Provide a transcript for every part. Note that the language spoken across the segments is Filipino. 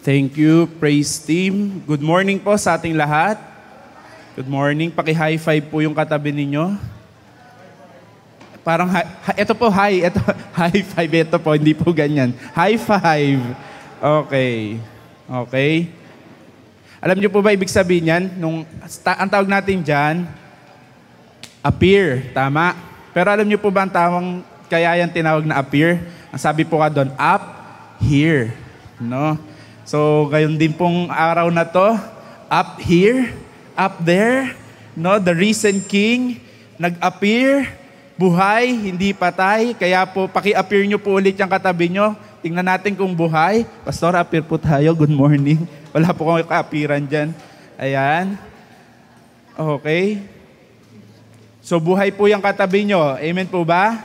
Thank you, praise team. Good morning po sa ating lahat. Good morning. Paki-high five po yung katabi ninyo. Parang, ito po, hi. Ito, high five. Ito po, hindi po ganyan. High five. Okay. Okay. Alam niyo po ba ibig sabihin yan? Ang tawag natin dyan, appear. Tama. Pero alam niyo po ba ang tawang, kaya yan tinawag na appear? Ang sabi po ka doon, up, here. No? So, gayon din pong araw na to, up here, up there, no? The risen King, nag-appear, buhay, hindi patay. Kaya po, paki-appear nyo po ulit yung katabi nyo. Tingnan natin kung buhay. Pastor, appear po tayo. Good morning. Wala po kong ka-appearan dyan. Ayan. Okay. So, buhay po yung katabi nyo. Amen po ba?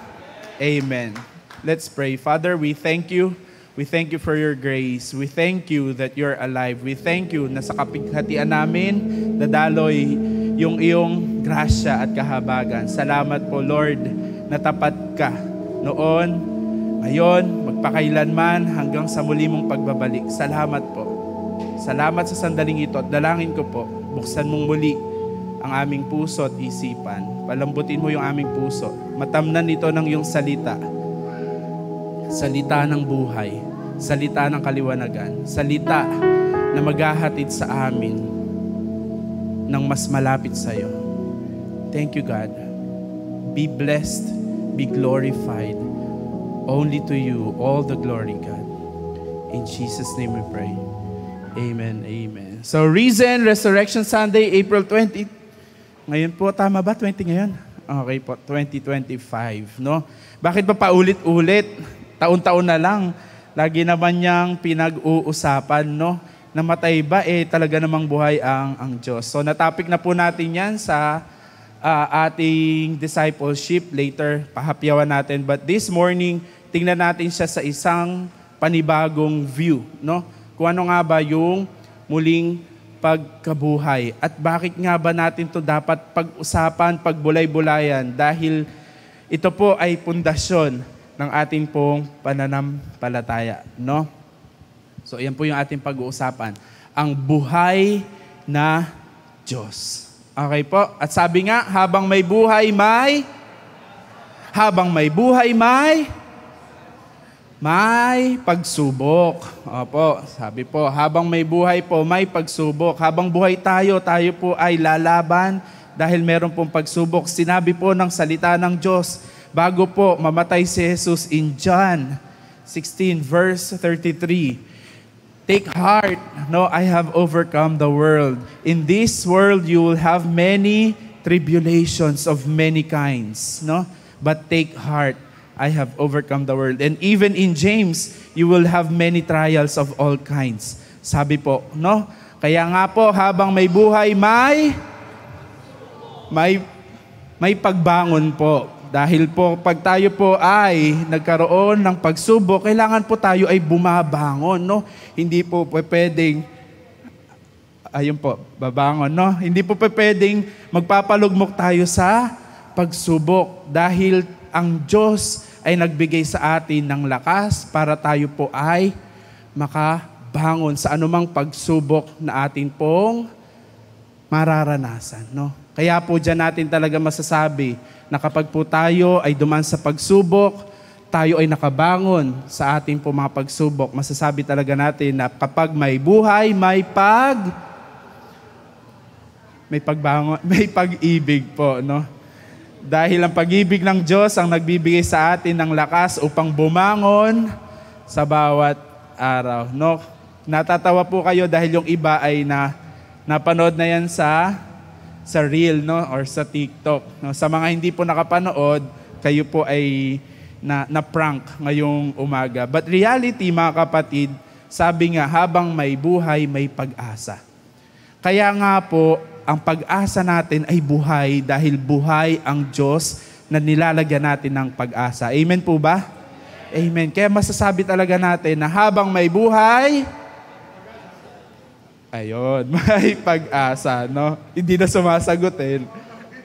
Amen. Let's pray. Father, we thank you. We thank you for your grace. We thank you that you're alive. We thank you na sa kapighatian namin, dadaloy yung iyong grasya at kahabagan. Salamat po, Lord, na tapat ka noon, ngayon, magpakailanman, hanggang sa muli mong pagbabalik. Salamat po. Salamat sa sandaling ito at dalangin ko po, buksan mong muli ang aming puso at isipan. Palambutin mo yung aming puso. Matamnan ito ng iyong salita. Salita ng buhay, salita ng kaliwanagan, salita na maghahatid sa amin ng mas malapit sa iyo. Thank you, God. Be blessed, be glorified. Only to you, all the glory, God. In Jesus' name we pray. Amen, amen. So, Risen Resurrection Sunday, April 20. Ngayon po, tama ba? 20 ngayon? Okay po, 2025, no? Bakit ba paulit-ulit? Taon-taon na lang, lagi naman niyang pinag-uusapan, no? Namatay ba? Talaga namang buhay ang Diyos. So, natopic na po natin yan sa ating discipleship. Later, pahapyawan natin. But this morning, tingnan natin siya sa isang panibagong view, no? Kung ano nga ba yung muling pagkabuhay. At bakit nga ba natin to dapat pag-usapan, pagbulay-bulayan? Dahil ito po ay pundasyon ng ating pong pananampalataya, no? So, yan po yung ating pag-uusapan. Ang buhay na Diyos. Okay po? At sabi nga, habang may buhay, may pagsubok. Opo, sabi po, habang may buhay po, may pagsubok. Habang buhay tayo po ay lalaban dahil meron pong pagsubok. Sinabi po ng salita ng Diyos, bago po mamatay si Jesus in John 16 verse 33. Take heart, no, I have overcome the world. In this world you will have many tribulations of many kinds, no? But take heart, I have overcome the world. And even in James, you will have many trials of all kinds. Sabi po, no? Kaya nga po, habang may buhay, may pagbangon po. Dahil po, pag tayo po ay nagkaroon ng pagsubok, kailangan po tayo ay bumabangon, no? Hindi po pwedeng, ayun po, babangon, no? Hindi po pwedeng magpapalugmok tayo sa pagsubok dahil ang Diyos ay nagbigay sa atin ng lakas para tayo po ay makabangon sa anumang pagsubok na atin pong mararanasan, no? Kaya po dyan natin talaga masasabi na kapag po tayo ay duman sa pagsubok, tayo ay nakabangon sa ating po mga pagsubok. Masasabi talaga natin na kapag may buhay, may pag-ibig po, no? Dahil ang pag-ibig ng Diyos ang nagbibigay sa atin ng lakas upang bumangon sa bawat araw, no? Natatawa po kayo dahil yung iba ay napanood na yan sa reel, no, or sa TikTok, no. Sa mga hindi po nakapanood, kayo po ay na-prank ngayong umaga. But reality, mga kapatid, sabi nga, habang may buhay, may pag-asa. Kaya nga po, ang pag-asa natin ay buhay dahil buhay ang Diyos na nilalagyan natin ng pag-asa. Amen po ba? Amen. Kaya masasabi talaga natin na habang may buhay, ayun, may pag-asa, no? Hindi na sumasagutin.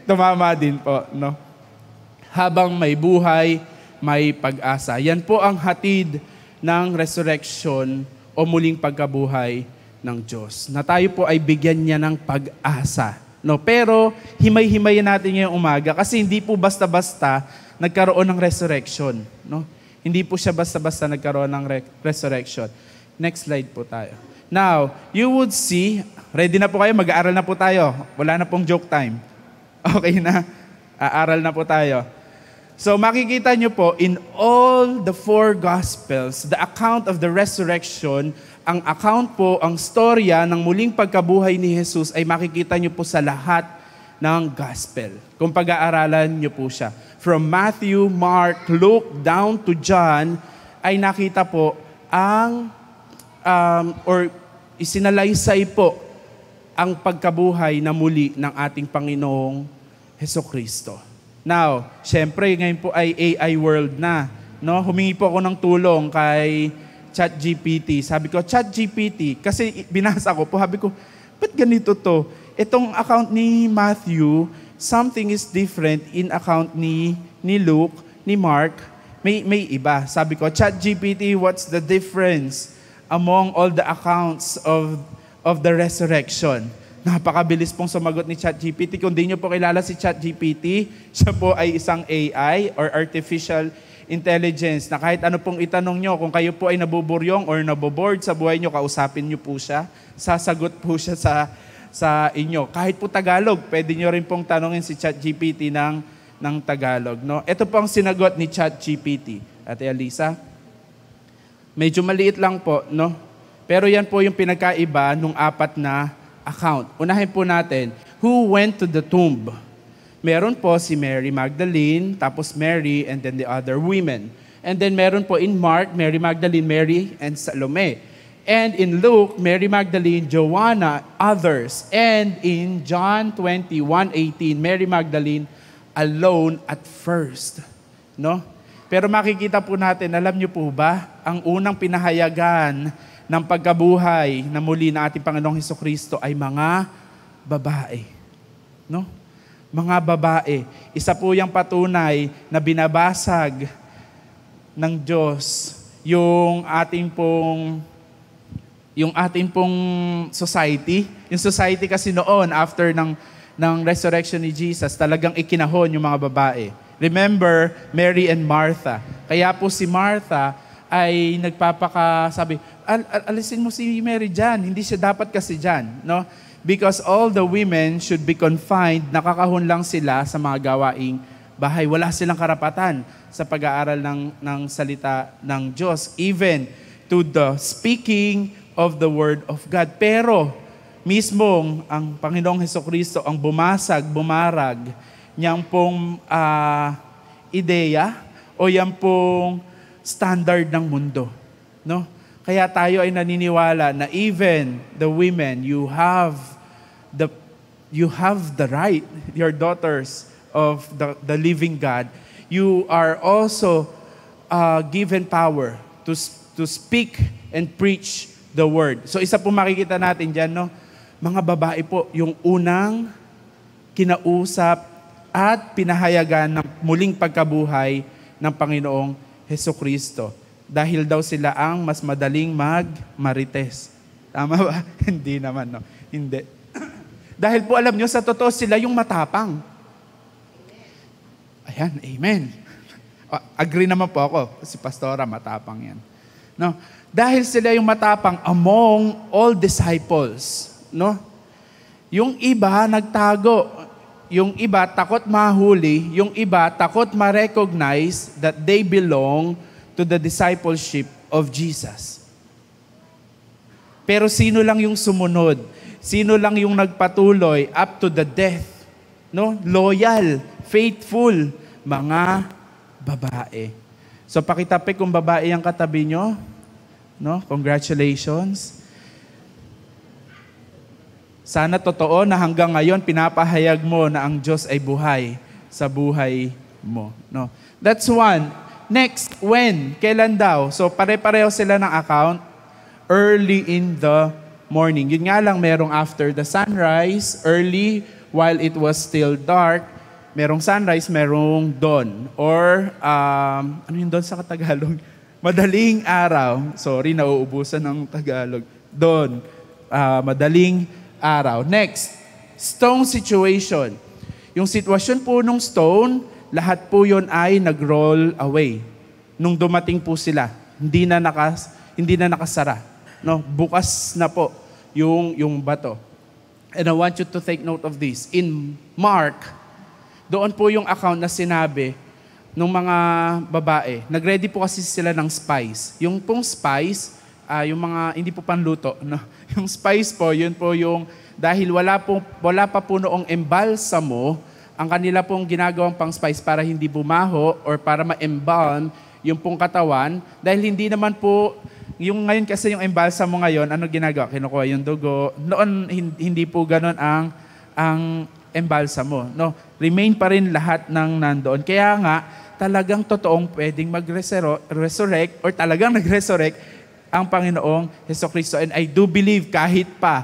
Tumama din po, no? Habang may buhay, may pag-asa. Yan po ang hatid ng resurrection o muling pagkabuhay ng Diyos. Na tayo po ay bigyan niya ng pag-asa. No? Pero himay-himayin natin ngayong umaga kasi hindi po basta-basta nagkaroon ng resurrection. No? Hindi po siya basta-basta nagkaroon ng resurrection. Next slide po tayo. Now, you would see, ready na po kayo? Mag-aaral na po tayo. Wala na pong joke time. Okay na? Aaral na po tayo. So makikita nyo po, in all the 4 Gospels, the account of the resurrection, ang account po, ang storya ng muling pagkabuhay ni Jesus ay makikita nyo po sa lahat ng Gospel. Kung pag-aaralan nyo po siya. From Matthew, Mark, Luke, down to John, ay nakita po ang, or isinalaysay po ang pagkabuhay na muli ng ating Panginoong Hesukristo. Now, syempre, ngayon po ay AI world na. No? Humingi po ako ng tulong kay ChatGPT. Sabi ko, ChatGPT, kasi binasa ko po, sabi ko, ba't ganito to? Itong account ni Matthew, something is different in account ni Luke, ni Mark, may iba. Sabi ko, ChatGPT, what's the difference among all the accounts of the resurrection? Napakabilis pong sumagot ni ChatGPT. Kung di nyo po kilala si ChatGPT, siya po ay isang AI or artificial intelligence na kahit ano pong itanong nyo, kung kayo po ay nabuburyong or naboboard sa buhay nyo, kausapin nyo po siya, sasagot po siya sa inyo. Kahit po Tagalog, pwede nyo rin pong tanongin si ChatGPT ng Tagalog. No? Ito po ang sinagot ni ChatGPT. Ate Alisa, medyo maliit lang po, no? Pero yan po yung pinagkaiba nung 4 na account. Unahin po natin, who went to the tomb? Meron po si Mary Magdalene, tapos Mary, and then the other women. And then meron po in Mark, Mary Magdalene, Mary, and Salome. And in Luke, Mary Magdalene, Joanna, others. And in John 21:18, Mary Magdalene alone at first. No? Pero makikita po natin, alam niyo po ba, ang unang pinahayagan ng pagkabuhay na muli na ating Panginoong Hesukristo ay mga babae. No? Mga babae. Isa po yung patunay na binabasag ng Diyos yung ating pong society. Yung society kasi noon, after ng resurrection ni Jesus, talagang ikinahon yung mga babae. Remember, Mary and Martha. Kaya po si Martha ay nagpapakasabi, alisin mo si Mary dyan. Hindi siya dapat kasi dyan. No? Because all the women should be confined, nakakahon lang sila sa mga gawaing bahay. Wala silang karapatan sa pag-aaral ng salita ng Diyos. Even to the speaking of the Word of God. Pero, mismong ang Panginoong Hesukristo ang bumarag niyang pong ideya o yang pong standard ng mundo. No? Kaya tayo ay naniniwala na even the women, you have the right, your daughters of the living God, you are also given power to speak and preach the word. So isa po makikita natin dyan, no? Mga babae po, yung unang kinausap at pinahayagan ng muling pagkabuhay ng Panginoong Hesukristo. Dahil daw sila ang mas madaling magmarites. Tama ba? Hindi naman, no? Hindi. Dahil po alam nyo, sa totoo sila yung matapang. Ayan, amen. Agree naman po ako. Si Pastora, matapang yan. No? Dahil sila yung matapang among all disciples. No? Yung iba, nagtago. Yung iba, takot mahuli. Yung iba, takot ma-recognize that they belong to the discipleship of Jesus. Pero sino lang yung sumunod? Sino lang yung nagpatuloy up to the death? No? Loyal, faithful, mga babae. So pakitapi kung babae ang katabi nyo. No? Congratulations. Sana totoo na hanggang ngayon pinapahayag mo na ang Diyos ay buhay sa buhay mo. No? That's one. Next, when? Kailan daw? So pare-pareho sila ng account. Early in the morning. Yun nga lang, merong after the sunrise, early while it was still dark. Merong sunrise, merong dawn. Or, ano yung dawn sa Tagalog? Madaling araw. Sorry, nauubusan ng Tagalog. Doon. Madaling araw. Next, stone situation. Yung sitwasyon po ng stone, lahat po yun ay nag-roll away. Nung dumating po sila, hindi na nakasara. No, bukas na po yung bato. And I want you to take note of this. In Mark, doon po yung account na sinabi nung mga babae. Nag-ready po kasi sila ng spice. Yung pong spice, yung mga hindi po panluto, no? Yung spice po, yun po yung dahil wala pa po noong embalsamo, ang kanila pong ginagawang pang spice para hindi bumaho or para ma-embalm yung pong katawan, dahil hindi naman po, yung ngayon kasi yung embalsamo ngayon, ano ginagawa? Kinukuha yung dugo. Noon, hindi po ganun ang embalsamo. No? Remain pa rin lahat ng nandoon. Kaya nga, talagang totoong pwedeng mag-resurrect or talagang nag-resurrect ang Panginoong Hesukristo. And I do believe kahit pa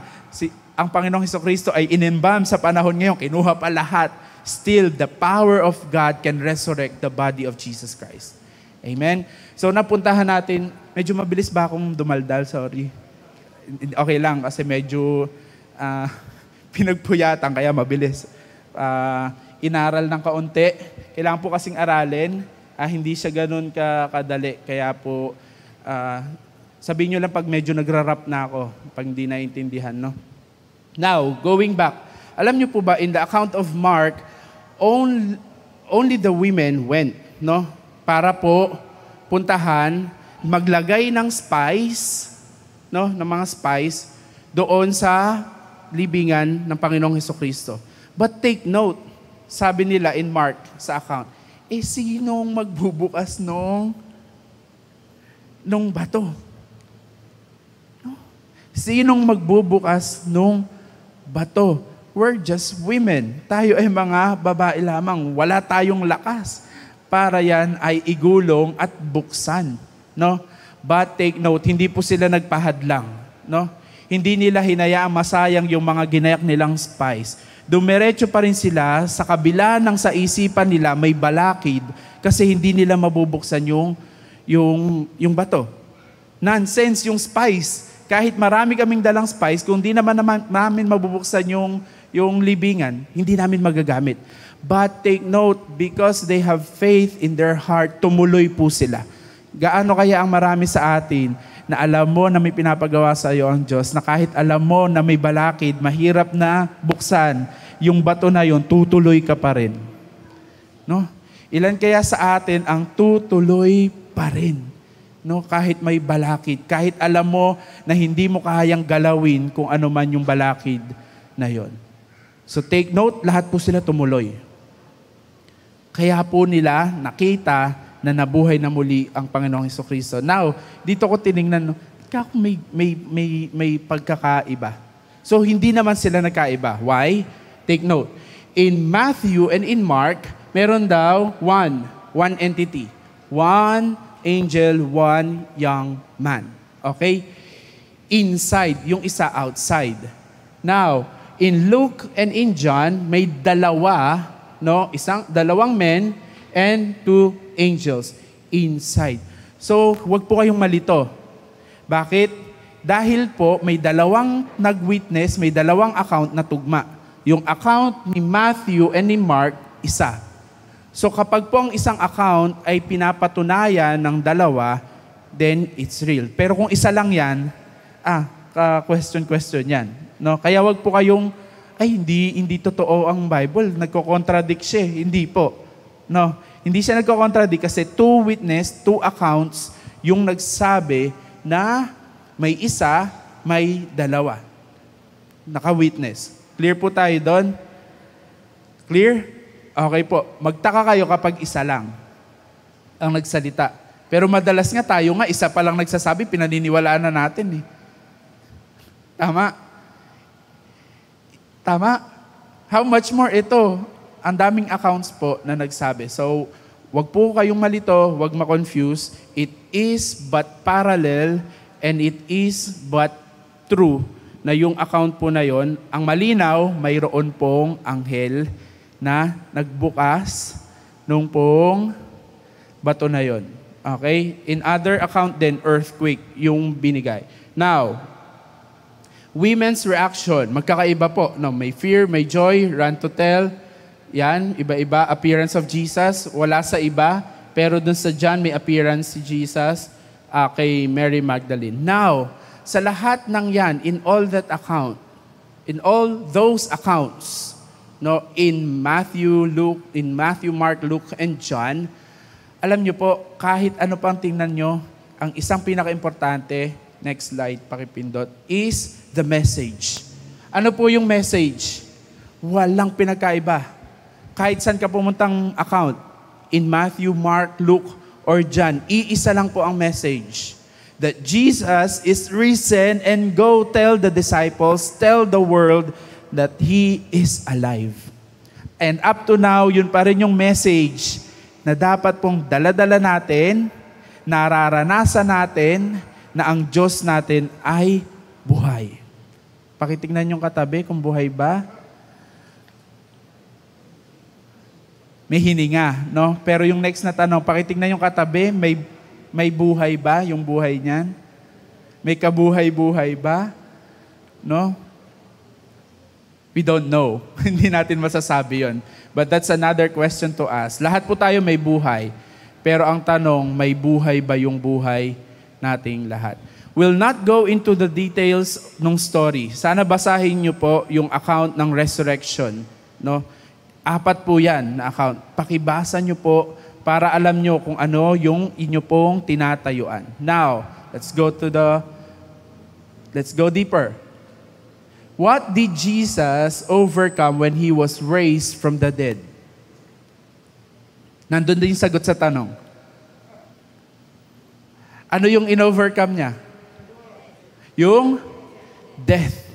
ang Panginoong Hesukristo ay in-embalm sa panahon ngayon, kinuha pa lahat, still the power of God can resurrect the body of Jesus Christ. Amen? So napuntahan natin, medyo mabilis ba akong dumaldal? Sorry. Okay lang kasi medyo pinagpuyatan kaya mabilis. Inaral ng kaunti. Kailangan po kasing aralin. Hindi siya ganun kadali. Kaya po, sabihin nyo lang pag medyo nagra-rap na ako, pag hindi naintindihan, no? Now, going back. Alam nyo po ba, in the account of Mark, only the women went, no? Para po puntahan, maglagay ng spice, no? Ng mga spice, doon sa libingan ng Panginoong Hesukristo. But take note, sabi nila in Mark sa account, sinong magbubukas nung bato? No? Sinong magbubukas nung bato? We're just women. Tayo ay mga babae lamang. Wala tayong lakas para yan ay igulong at buksan. No? But take note, hindi po sila nagpahadlang. No? Hindi nila hinayaang masayang yung mga ginayak nilang spice. Dumiretso pa rin sila sa kabila ng sa isipan nila may balakid kasi hindi nila mabubuksan yung bato. Nonsense yung spice. Kahit marami kaming dalang spice, kung hindi naman namin mabubuksan yung libingan, hindi namin magagamit. But take note, because they have faith in their heart, tumuloy po sila. Gaano kaya ang marami sa atin na alam mo na may pinapagawa sa iyo ang Diyos, na kahit alam mo na may balakid, mahirap na buksan, yung bato na yon, tutuloy ka pa rin. No? Ilan kaya sa atin ang tutuloy pa rin? No? Kahit may balakid, kahit alam mo na hindi mo kayang galawin kung ano man yung balakid na yon. So take note, lahat po sila tumuloy. Kaya po nila nakita na nabuhay na muli ang Panginoong Hesukristo. Now, dito ko tiningnan, may pagkakaiba. So, hindi naman sila nagkaiba. Why? Take note. In Matthew and in Mark, meron daw one entity. One angel, one young man. Okay? Inside, yung isa outside. Now, in Luke and in John, may dalawang men and two angels inside. So, wag po kayong malito. Bakit? Dahil po may dalawang nag-witness, may dalawang account na tugma. Yung account ni Matthew and ni Mark, isa. So kapag po ang isang account ay pinapatunayan ng dalawa, then it's real. Pero kung isa lang yan, question yan. No? Kaya wag po kayong, hindi totoo ang Bible, nagko-contradict siya. Hindi po. No? Hindi siya nagko-contradict kasi two accounts, yung nagsabi na may isa, may dalawa. Naka-witness. Clear po tayo doon? Clear? Okay po. Magtaka kayo kapag isa lang ang nagsalita. Pero madalas nga tayo nga, isa pa lang nagsasabi, pinaniniwalaan na natin eh. Tama? Tama? How much more ito? Ang daming accounts po na nagsabi. So, wag po kayong malito, wag ma-confuse. It is but parallel and it is but true na yung account po na yon. Ang malinaw, mayroon pong anghel na nagbukas nung pong bato na yon. Okay? In other account then, earthquake yung binigay. Now, women's reaction, magkakaiba po. No, may fear, may joy, run to tell. Yan, iba-iba. Appearance of Jesus, wala sa iba. Pero dun sa John, may appearance si Jesus kay Mary Magdalene. Now, sa lahat ng yan, in all those accounts, no, in Matthew, Mark, Luke, and John, alam nyo po, kahit ano pang tingnan nyo, ang isang pinaka-importante, next slide, pakipindot, is the message. Ano po yung message? Walang pinagkaiba. Kahit saan ka pumuntang account, in Matthew, Mark, Luke, or John, iisa lang po ang message. That Jesus is risen and go tell the disciples, tell the world that He is alive. And up to now, yun pa rin yung message na dapat pong dala-dala natin, nararanasan natin na ang Diyos natin ay buhay. Pakitignan yung katabi kung buhay ba. May hininga, no? Pero yung next na tanong, pakitignan yung katabi, may buhay ba yung buhay niyan? May kabuhay-buhay ba? No? We don't know. Hindi natin masasabi yon. But that's another question to ask. Lahat po tayo may buhay. Pero ang tanong, may buhay ba yung buhay nating lahat? We'll not go into the details ng story. Sana basahin niyo po yung account ng resurrection. No? 4 po yan na account. Pakibasa niyo po para alam niyo kung ano yung inyo pong tinatayuan. Now, let's go deeper. What did Jesus overcome when He was raised from the dead? Nandun din yung sagot sa tanong. Ano yung in-overcome niya? Yung death.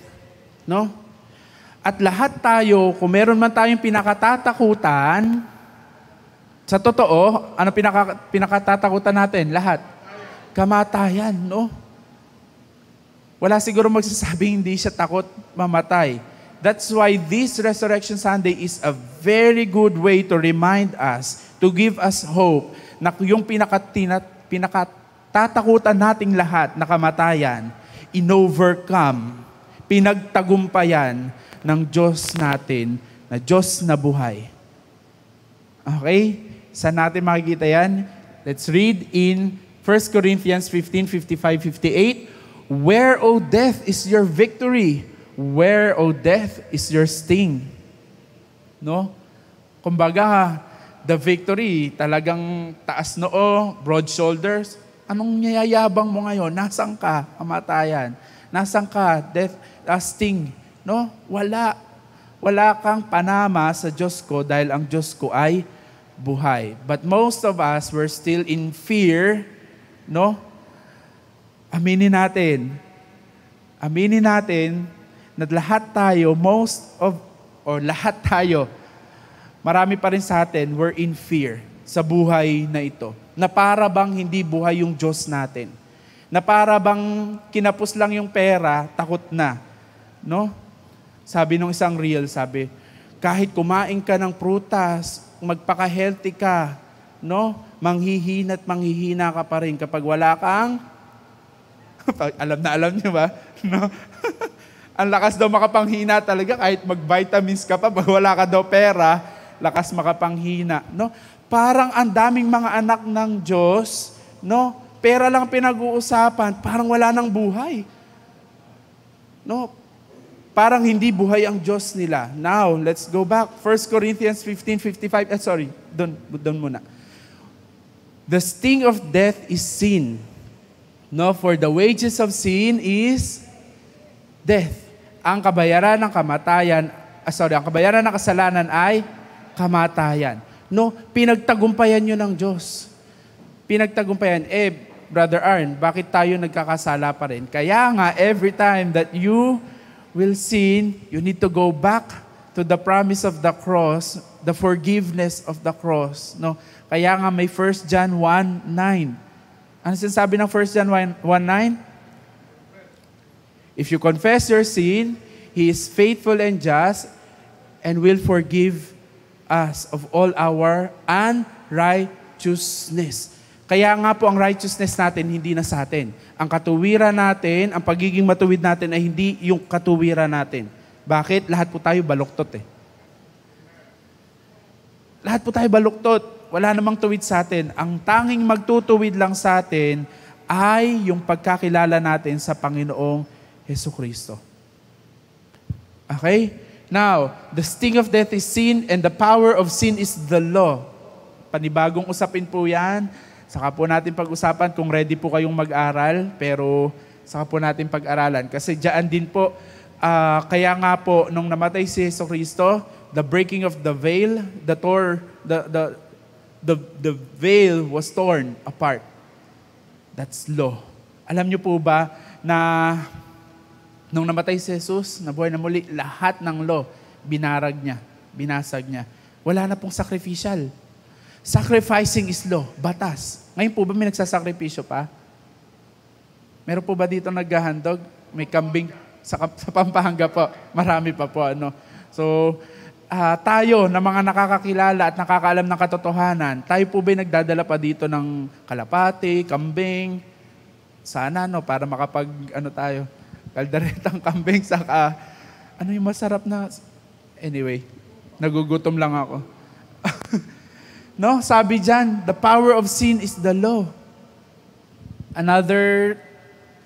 No? At lahat tayo, kung meron man tayong pinakatatakutan, sa totoo, ano pinakatatakutan natin? Lahat. Kamatayan, no? Wala siguro magsasabing hindi siya takot mamatay. That's why this Resurrection Sunday is a very good way to remind us, to give us hope, na yung pinakatatakutan nating lahat na kamatayan, in-overcome, pinagtagumpayan ng Diyos natin, na Diyos na buhay. Okay? Saan natin makikita yan? Let's read in 1 Corinthians 15, 55, 58. Where, O death, is your victory? Where, O death, is your sting? No? Kumbaga, the victory, talagang taas noo, broad shoulders. Anong niyayabang mo ngayon? Nasaan ka? Kamatayan. Nasaan ka? Death, sting. No? Wala. Wala kang panama sa Diyos ko dahil ang Diyos ko ay buhay. But most of us were still in fear, no? Aminin natin na lahat tayo, lahat tayo, marami pa rin sa atin, we're in fear sa buhay na ito. Na para bang hindi buhay yung Diyos natin. Na para bang kinapos lang yung pera, takot na. No? Sabi nung isang reel, kahit kumain ka ng prutas, magpaka-healthy ka, no? Manghihina ka pa rin kapag wala kang alam niyo ba? No? Ang lakas daw makapanghina talaga kahit mag-vitamins ka pa, pag wala ka daw pera, lakas makapanghina, no? Parang ang daming mga anak ng Diyos, no? Pera lang pinag-uusapan, parang wala nang buhay. No? Parang hindi buhay ang Diyos nila. Now, let's go back. 1 Corinthians 15:55. Doon muna. The sting of death is sin. No, for the wages of sin is death. Ang kabayaran ng kasalanan ay kamatayan. No, pinagtagumpayan yun ng Diyos. Pinagtagumpayan. Brother Arn, bakit tayo nagkakasala pa rin? Kaya nga, every time that you will sin, you need to go back to the promise of the cross, the forgiveness of the cross. No, kaya nga may 1 John 1:9. Ano sinasabi ng 1 John 1:9? If you confess your sin, He is faithful and just and will forgive us of all our unrighteousness. Kaya nga po ang righteousness natin hindi na sa atin. Ang katuwiran natin, ang pagiging matuwid natin ay hindi yung katuwiran natin. Bakit? Lahat po tayo baluktot eh. Lahat po tayo baluktot. Wala namang tuwid sa atin. Ang tanging magtutuwid lang sa atin ay yung pagkakilala natin sa Panginoong Hesukristo. Okay? Now, the sting of death is sin and the power of sin is the law. Panibagong usapin po yan. Saka po natin pag-usapan kung ready po kayong mag-aral, pero saka po natin pag-aralan. Kasi diyan din po, kaya nga po, nung namatay si Hesukristo, the breaking of the veil, the veil was torn apart. That's law. Alam niyo po ba na nung namatay si Jesus, nabuhay na muli, lahat ng law, binarag niya, binasag niya. Wala na pong sacrificial. Sacrificing is law, batas. Ngayon po ba may nagsasakripisyo pa? Meron po ba dito naghahandog? May kambing sa Pampanga po. Marami pa po. So, tayo na mga nakakakilala at nakakaalam ng katotohanan, tayo po ba nagdadala pa dito ng kalapati, kambing? Sana, para makapag, tayo, kaldaretang kambing, saka, yung masarap na, anyway, nagugutom lang ako. Sabi dyan, the power of sin is the law. Another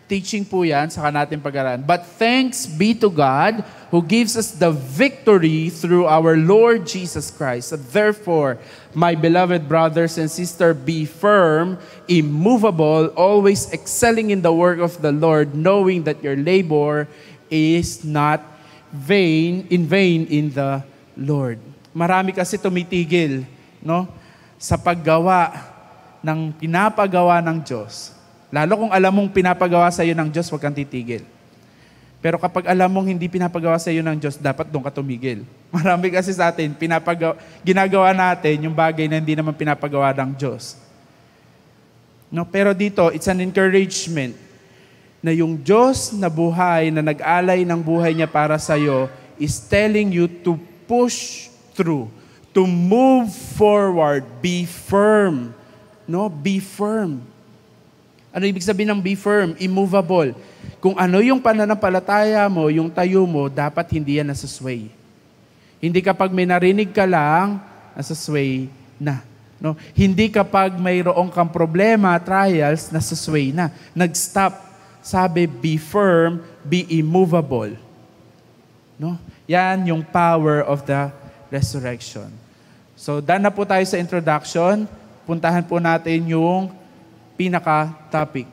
teaching po yan, saka natin pag-aralan. But thanks be to God who gives us the victory through our Lord Jesus Christ. Therefore, my beloved brothers and sisters, be firm, immovable, always excelling in the work of the Lord, knowing that your labor is not vain in the Lord. Marami kasi tumitigil, sa paggawa ng pinapagawa ng Diyos. Lalo kung alam mong pinapagawa sa iyo ng Diyos, huwag kang titigil. Pero kapag alam mong hindi pinapagawa sa iyo ng Diyos, dapat doon ka tumigil. Marami kasi sa atin, ginagawa natin yung bagay na hindi naman pinapagawa ng Diyos. Pero dito, it's an encouragement na yung Diyos na buhay, na nag-alay ng buhay niya para sa iyo, is telling you to push through, to move forward, be firm. Be firm. Ano ibig sabihin ng be firm? Immovable. Kung ano yung pananampalataya mo, yung tayo mo, dapat hindi yan nasasway. Hindi kapag may narinig ka lang, nasasway na. Hindi kapag mayroong kang problema, trials, nasasway na. Nag-stop. Sabi, be firm, be immovable. Yan yung power of the resurrection. So, done na po tayo sa introduction. Puntahan po natin yung pinaka-topic.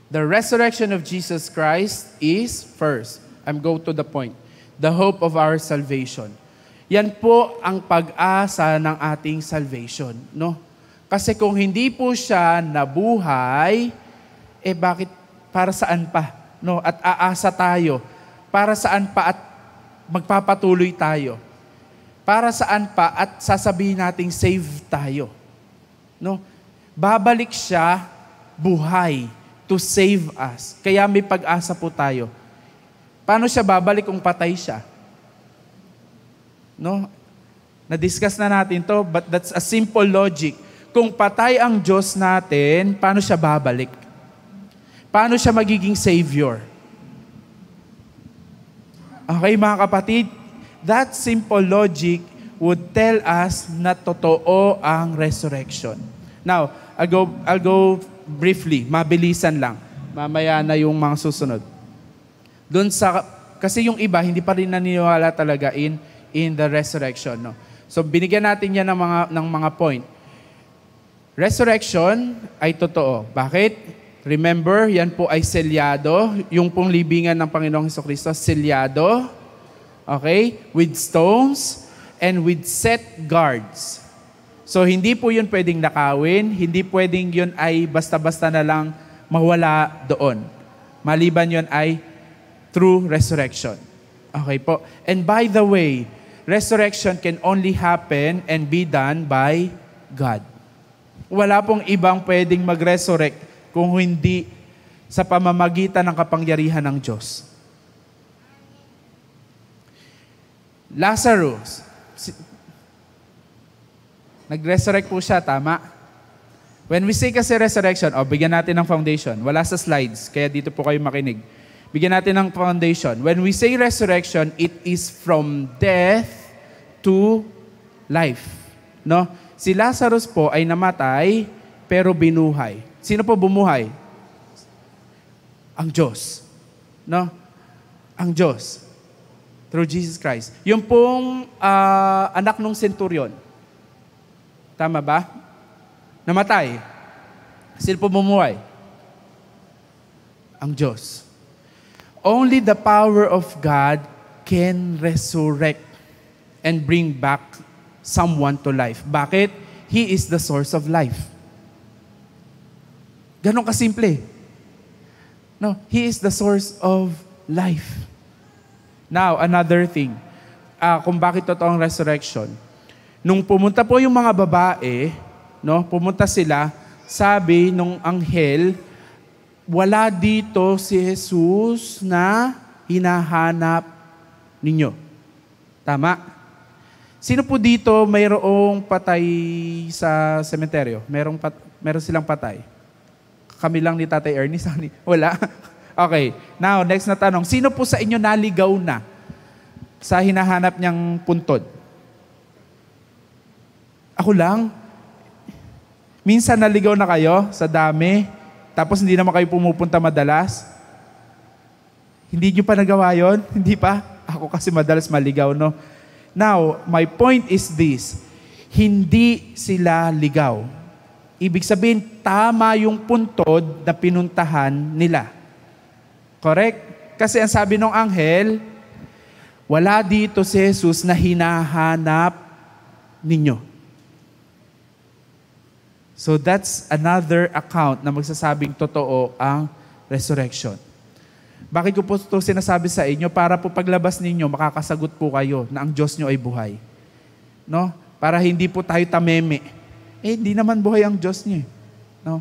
The resurrection of Jesus Christ is, first, I'm go to the point, the hope of our salvation. Yan po ang pag-asa ng ating salvation. Kasi kung hindi po siya nabuhay, bakit, para saan pa? At aasa tayo. Para saan pa at magpapatuloy tayo? Para saan pa at sasabihin nating save tayo? Babalik siya buhay to save us. Kaya may pag-asa po tayo. Paano siya babalik kung patay siya? Na-discuss na natin to, but that's a simple logic. Kung patay ang Diyos natin, paano siya babalik? Paano siya magiging Savior? Okay, mga kapatid, that simple logic would tell us na totoo ang resurrection. Now, I'll go briefly, mabilisan lang. Mamaya na yung mga susunod. Kasi yung iba, hindi pa rin naniniwala talaga in the resurrection. So, binigyan natin yan ng mga point. Resurrection ay totoo. Bakit? Remember, yan po ay selyado. Yung pong libingan ng Panginoong Hesukristo, selyado. Okay? With stones and with set guards. So, hindi po yun pwedeng nakawin. Hindi pwedeng yun ay basta-basta na lang mawala doon. Maliban yun ay through resurrection. Okay po? And by the way, resurrection can only happen and be done by God. Wala pong ibang pwedeng mag-resurrect kung hindi sa pamamagitan ng kapangyarihan ng Diyos. Nag-resurrect po siya, tama? When we say kasi resurrection, bigyan natin ng foundation. Wala sa slides, kaya dito po kayo makinig. Bigyan natin ng foundation. When we say resurrection, it is from death to life. No? Si Lazarus po ay namatay, pero binuhay. Sino po bumuhay? Ang Diyos. No? Ang Diyos. Through Jesus Christ. Yung pong anak ng centurion. Tama ba? Namatay. Sino po bumuhay? Ang Diyos. Only the power of God can resurrect and bring back someone to life. Bakit? He is the source of life. Ganon kasimple. No, He is the source of life. Now, another thing. Kung bakit totoong resurrection. Nung pumunta po yung mga babae, no, pumunta sila, sabi nung anghel, wala dito si Jesus na hinahanap ninyo. Tama? Sino po dito mayroong patay sa sementeryo? Meron silang patay? Kami lang ni Tatay Ernie. Wala? Okay. Now, next na tanong. Sino po sa inyo naligaw na sa hinahanap niyang puntod? Ako lang. Minsan naligaw na kayo sa dami, tapos hindi naman kayo pumupunta madalas. Hindi nyo pa nagawa yun? Hindi pa? Ako kasi madalas maligaw, no? Now, my point is this. Hindi sila ligaw. Ibig sabihin, tama yung puntod na pinuntahan nila. Correct? Kasi ang sabi ng anghel, wala dito si Jesus na hinahanap ninyo. So that's another account na magsasabing totoo ang resurrection. Bakit ko po ito sinasabi sa inyo? Para po paglabas ninyo, makakasagot po kayo na ang Diyos nyo ay buhay. No? Para hindi po tayo tameme. Hindi naman buhay ang Diyos nyo. No?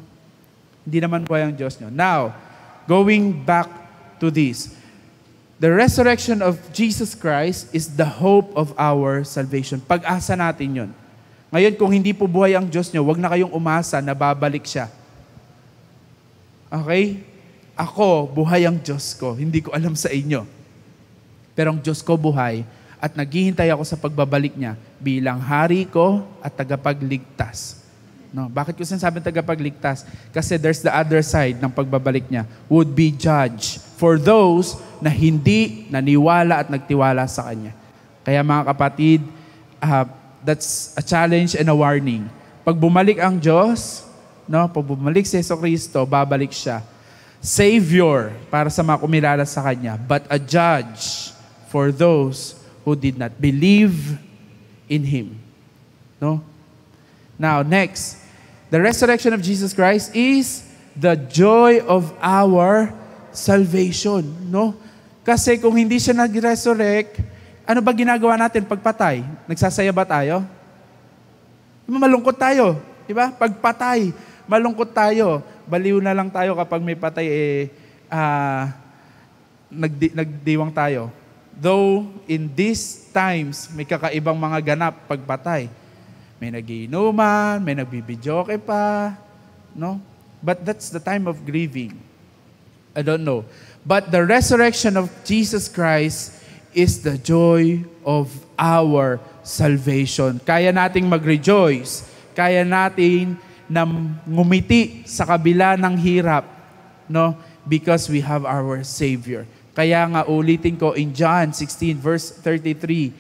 Hindi naman buhay ang Diyos nyo. Now, going back to this. The resurrection of Jesus Christ is the hope of our salvation. Pag-asa natin yun. Ngayon, kung hindi po buhay ang Diyos nyo, wag na kayong umasa na babalik siya. Okay? Ako, buhay ang Diyos ko. Hindi ko alam sa inyo. Pero ang Diyos ko buhay at naghihintay ako sa pagbabalik niya bilang hari ko at tagapagligtas. No? Bakit ko sinasabing tagapagligtas? Kasi there's the other side ng pagbabalik niya. Would be judge for those na hindi naniwala at nagtiwala sa Kanya. Kaya mga kapatid, that's a challenge and a warning. Pag bumalik ang Diyos, no, pag bumalik si Jesucristo, babalik siya. Savior para sa mga kumilala sa Kanya, but a judge for those who did not believe in Him. No? Now, next, the resurrection of Jesus Christ is the joy of our salvation. No? Kasi kung hindi siya nag-resurrect, ano ba ginagawa natin pagpatay? Nagsasaya ba tayo? Malungkot tayo. Diba? Pagpatay, malungkot tayo. Baliw na lang tayo kapag may patay, nagdiwang tayo. Though, in these times, may kakaibang mga ganap pagpatay. May nagiinuman, may nagbibidyoke pa. No? But that's the time of grieving. I don't know. But the resurrection of Jesus Christ is the joy of our salvation. Kaya nating mag-rejoice. Kaya natin na ngumiti sa kabila ng hirap, no? Because we have our Savior. Kaya nga ulitin ko in John 16 verse 33,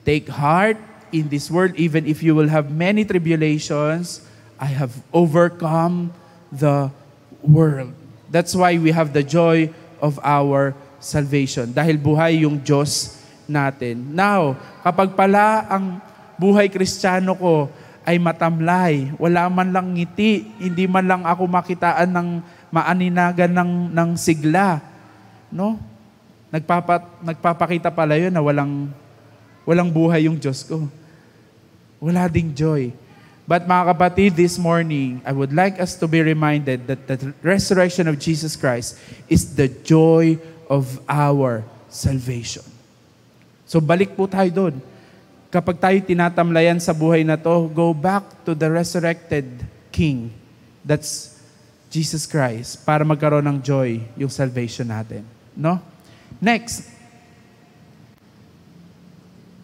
take heart in this world, even if you will have many tribulations, I have overcome the world. That's why we have the joy of our salvation. Dahil buhay yung Diyos natin. Now, kapag pala ang buhay Kristiyano ko ay matamlay, wala man lang ngiti, hindi man lang ako makitaan ng maaninagan ng sigla, no? Nagpapakita pala yun na walang buhay yung Diyos ko. Wala ding joy. But mga kapatid, this morning, I would like us to be reminded that the resurrection of Jesus Christ is the joy of our salvation. So balik po tayo doon. kapag tayo tinatamlayan sa buhay na to, go back to the resurrected King. That's Jesus Christ, para magkaroon ng joy yung salvation natin. No? Next,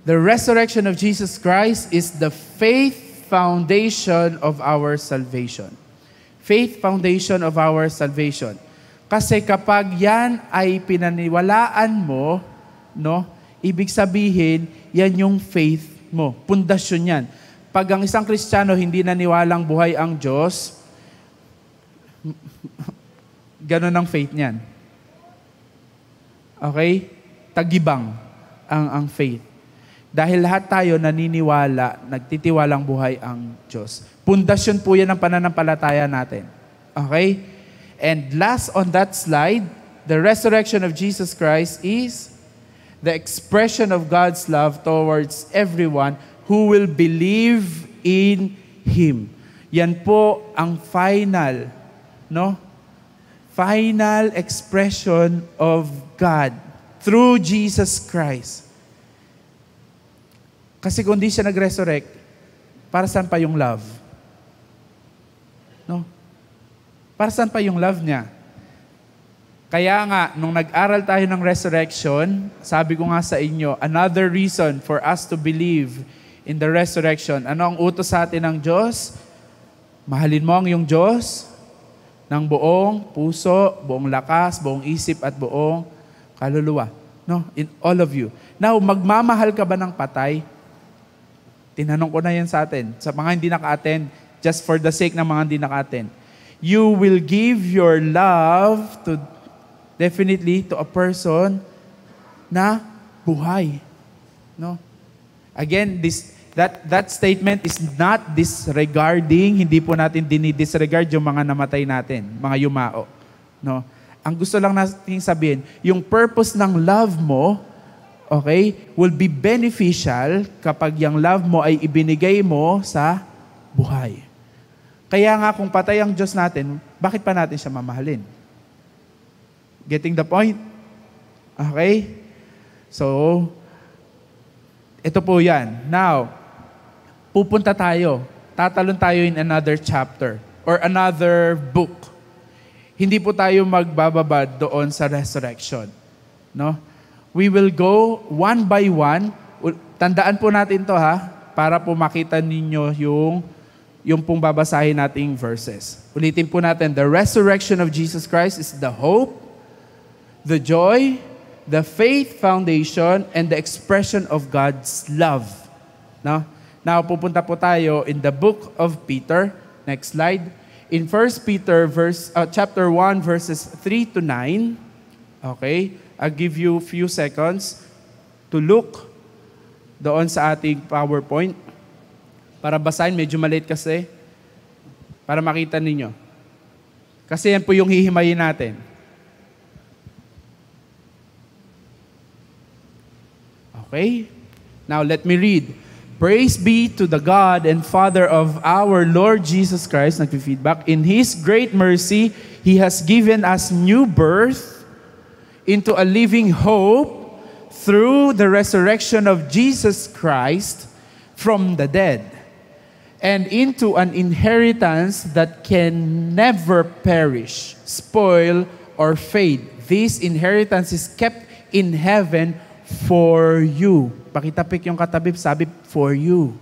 the resurrection of Jesus Christ is the faith foundation of our salvation. Faith foundation of our salvation. Kasi kapag yan ay pinaniwalaan mo, no, ibig sabihin, yan yung faith mo. Pundasyon yan. Pag ang isang Kristiyano hindi naniwalang buhay ang Diyos, ganun ang faith niyan. Okay? Tagibang ang faith. Dahil lahat tayo naniniwala, nagtitiwalang buhay ang Diyos. Pundasyon po yan ng pananampalataya natin. Okay? And last on that slide, the resurrection of Jesus Christ is the expression of God's love towards everyone who will believe in Him. Yan po ang final, no? Final expression of God through Jesus Christ. Kasi kung di siya nag-resurrect, para saan pa yung love? No? Para saan pa yung love niya? Kaya nga, nung nag-aral tayo ng resurrection, sabi ko nga sa inyo, another reason for us to believe in the resurrection. Ano ang utos sa atin ng Diyos? Mahalin mo ang iyong Diyos ng buong puso, buong lakas, buong isip at buong kaluluwa. No? In all of you. Now, magmamahal ka ba ng patay? Tinanong ko na yan sa atin. Sa mga hindi naka-attend, just for the sake ng mga hindi naka-attend. You will give your love to definitely to a person na buhay. No? Again, that statement is not disregarding, hindi po natin dinidisregard yung mga namatay natin, mga yumao. No? Ang gusto lang natin sabihin, yung purpose ng love mo, okay, will be beneficial kapag yung love mo ay ibinigay mo sa buhay. Kaya nga kung patay ang Diyos natin, bakit pa natin siya mamahalin? Getting the point? Okay? So, ito po yan. Now, pupunta tayo. Tatalon tayo in another chapter or another book. Hindi po tayo magbababa doon sa resurrection. No? We will go one by one. Tandaan po natin to ha, para po makita ninyo yung pong babasahin nating verses. Ulitin po natin, the resurrection of Jesus Christ is the hope, the joy, the faith foundation, and the expression of God's love. No? Now, pupunta po tayo in the book of Peter. Next slide. In 1 Peter chapter 1, verses 3 to 9. Okay? I'll give you a few seconds to look doon sa ating PowerPoint. Para basahin, medyo maliit kasi. Para makita ninyo. Kasi yan po yung hihimayin natin. Okay? Now, let me read. Praise be to the God and Father of our Lord Jesus Christ. Nag-feedback. In His great mercy, He has given us new birth into a living hope through the resurrection of Jesus Christ from the dead, and into an inheritance that can never perish, spoil, or fade. This inheritance is kept in heaven for you. Pakitapik yung katabi, sabi, for you.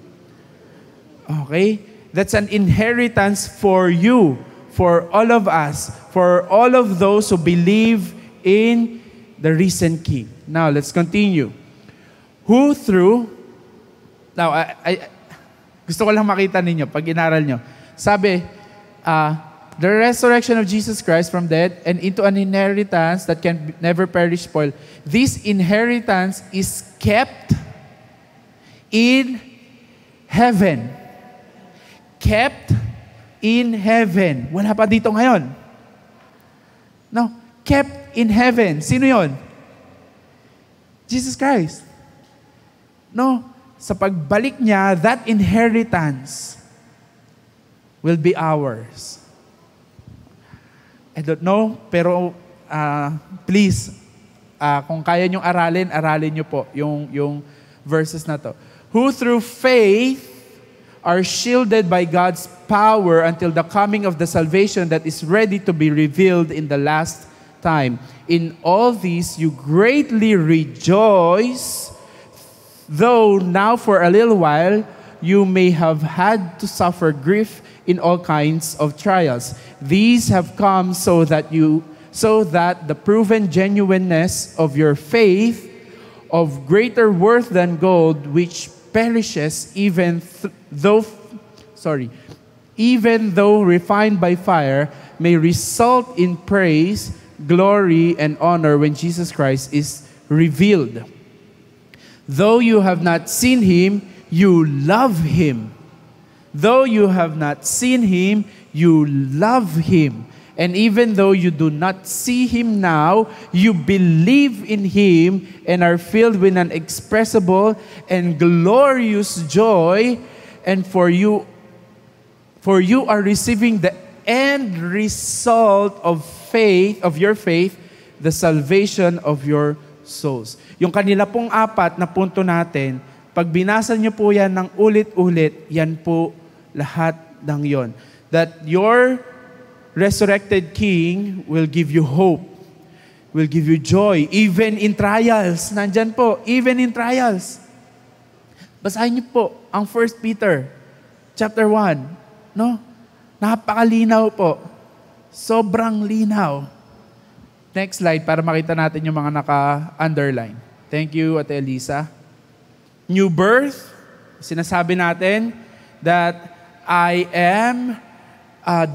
Okay? That's an inheritance for you, for all of us, for all of those who believe in the risen King. Now, let's continue. Who through, now, gusto ko lang makita ninyo, pag inaral nyo. Sabi, the resurrection of Jesus Christ from dead and into an inheritance that can never perish, spoil. This inheritance is kept in heaven. Kept in heaven. Wala pa dito ngayon. No, kept in heaven. Sino yon? Jesus Christ. No, sa pagbalik niya, that inheritance will be ours. I don't know, pero please, kung kaya niyong aralin nyo po yung verses na to. who through faith are shielded by God's power until the coming of the salvation that is ready to be revealed in the last time. In all these you greatly rejoice, though now for a little while you may have had to suffer grief in all kinds of trials. These have come so that the proven genuineness of your faith, of greater worth than gold, which perishes even though refined by fire, may result in praise, glory, and honor when Jesus Christ is revealed. Though you have not seen him, you love him. Though you have not seen him, you love him. And even though you do not see him now, you believe in him and are filled with an inexpressible and glorious joy. And for you are receiving the end result of faith, of your faith, the salvation of your souls. Yung kanila pong apat na punto natin, pag binasa niyo po yan ng ulit-ulit, yan po lahat ng yon. That your resurrected King will give you hope, will give you joy, even in trials. Nandyan po, even in trials. Basahin niyo po ang 1 Peter chapter 1. No? Napakalinaw po. Sobrang linaw. Next slide para makita natin yung mga naka-underline. Thank you, Ate Elisa. New birth, sinasabi natin that I am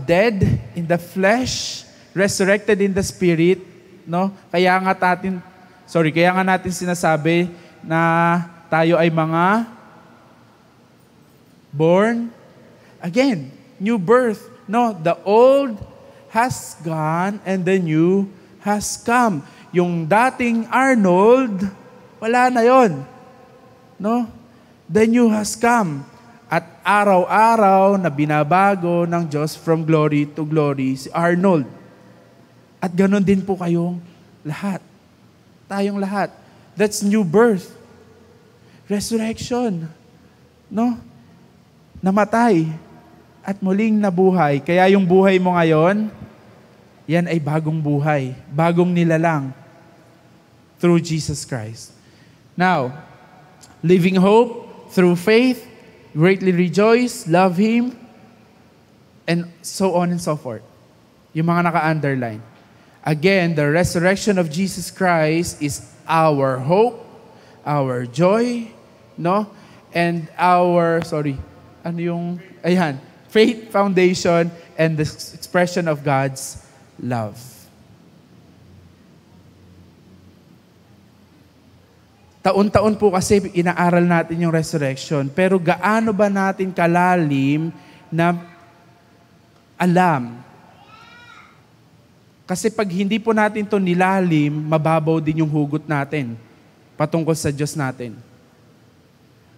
dead in the flesh, resurrected in the spirit, no? Kaya nga natin sinasabi na tayo ay mga born again, new birth. No, the old has gone and the new has come. Yung dating Arnold, wala na yon. No? The new has come. At araw-araw na binabago ng Diyos from glory to glory si Arnold. At ganon din po kayong lahat. Tayong lahat. That's new birth. Resurrection. No? Namatay. At muling nabuhay. Kaya yung buhay mo ngayon, yan ay bagong buhay. Bagong nilalang. Through Jesus Christ. Now, living hope through faith, greatly rejoice, love him, and so on and so forth. Yung mga naka-underline. Again, the resurrection of Jesus Christ is our hope, our joy, no? And our, faith foundation and the expression of God's love. Taon-taon po kasi inaaral natin yung resurrection, pero gaano ba natin kalalim na alam? Kasi pag hindi po natin to nilalim, mababaw din yung hugot natin patungkol sa Diyos natin.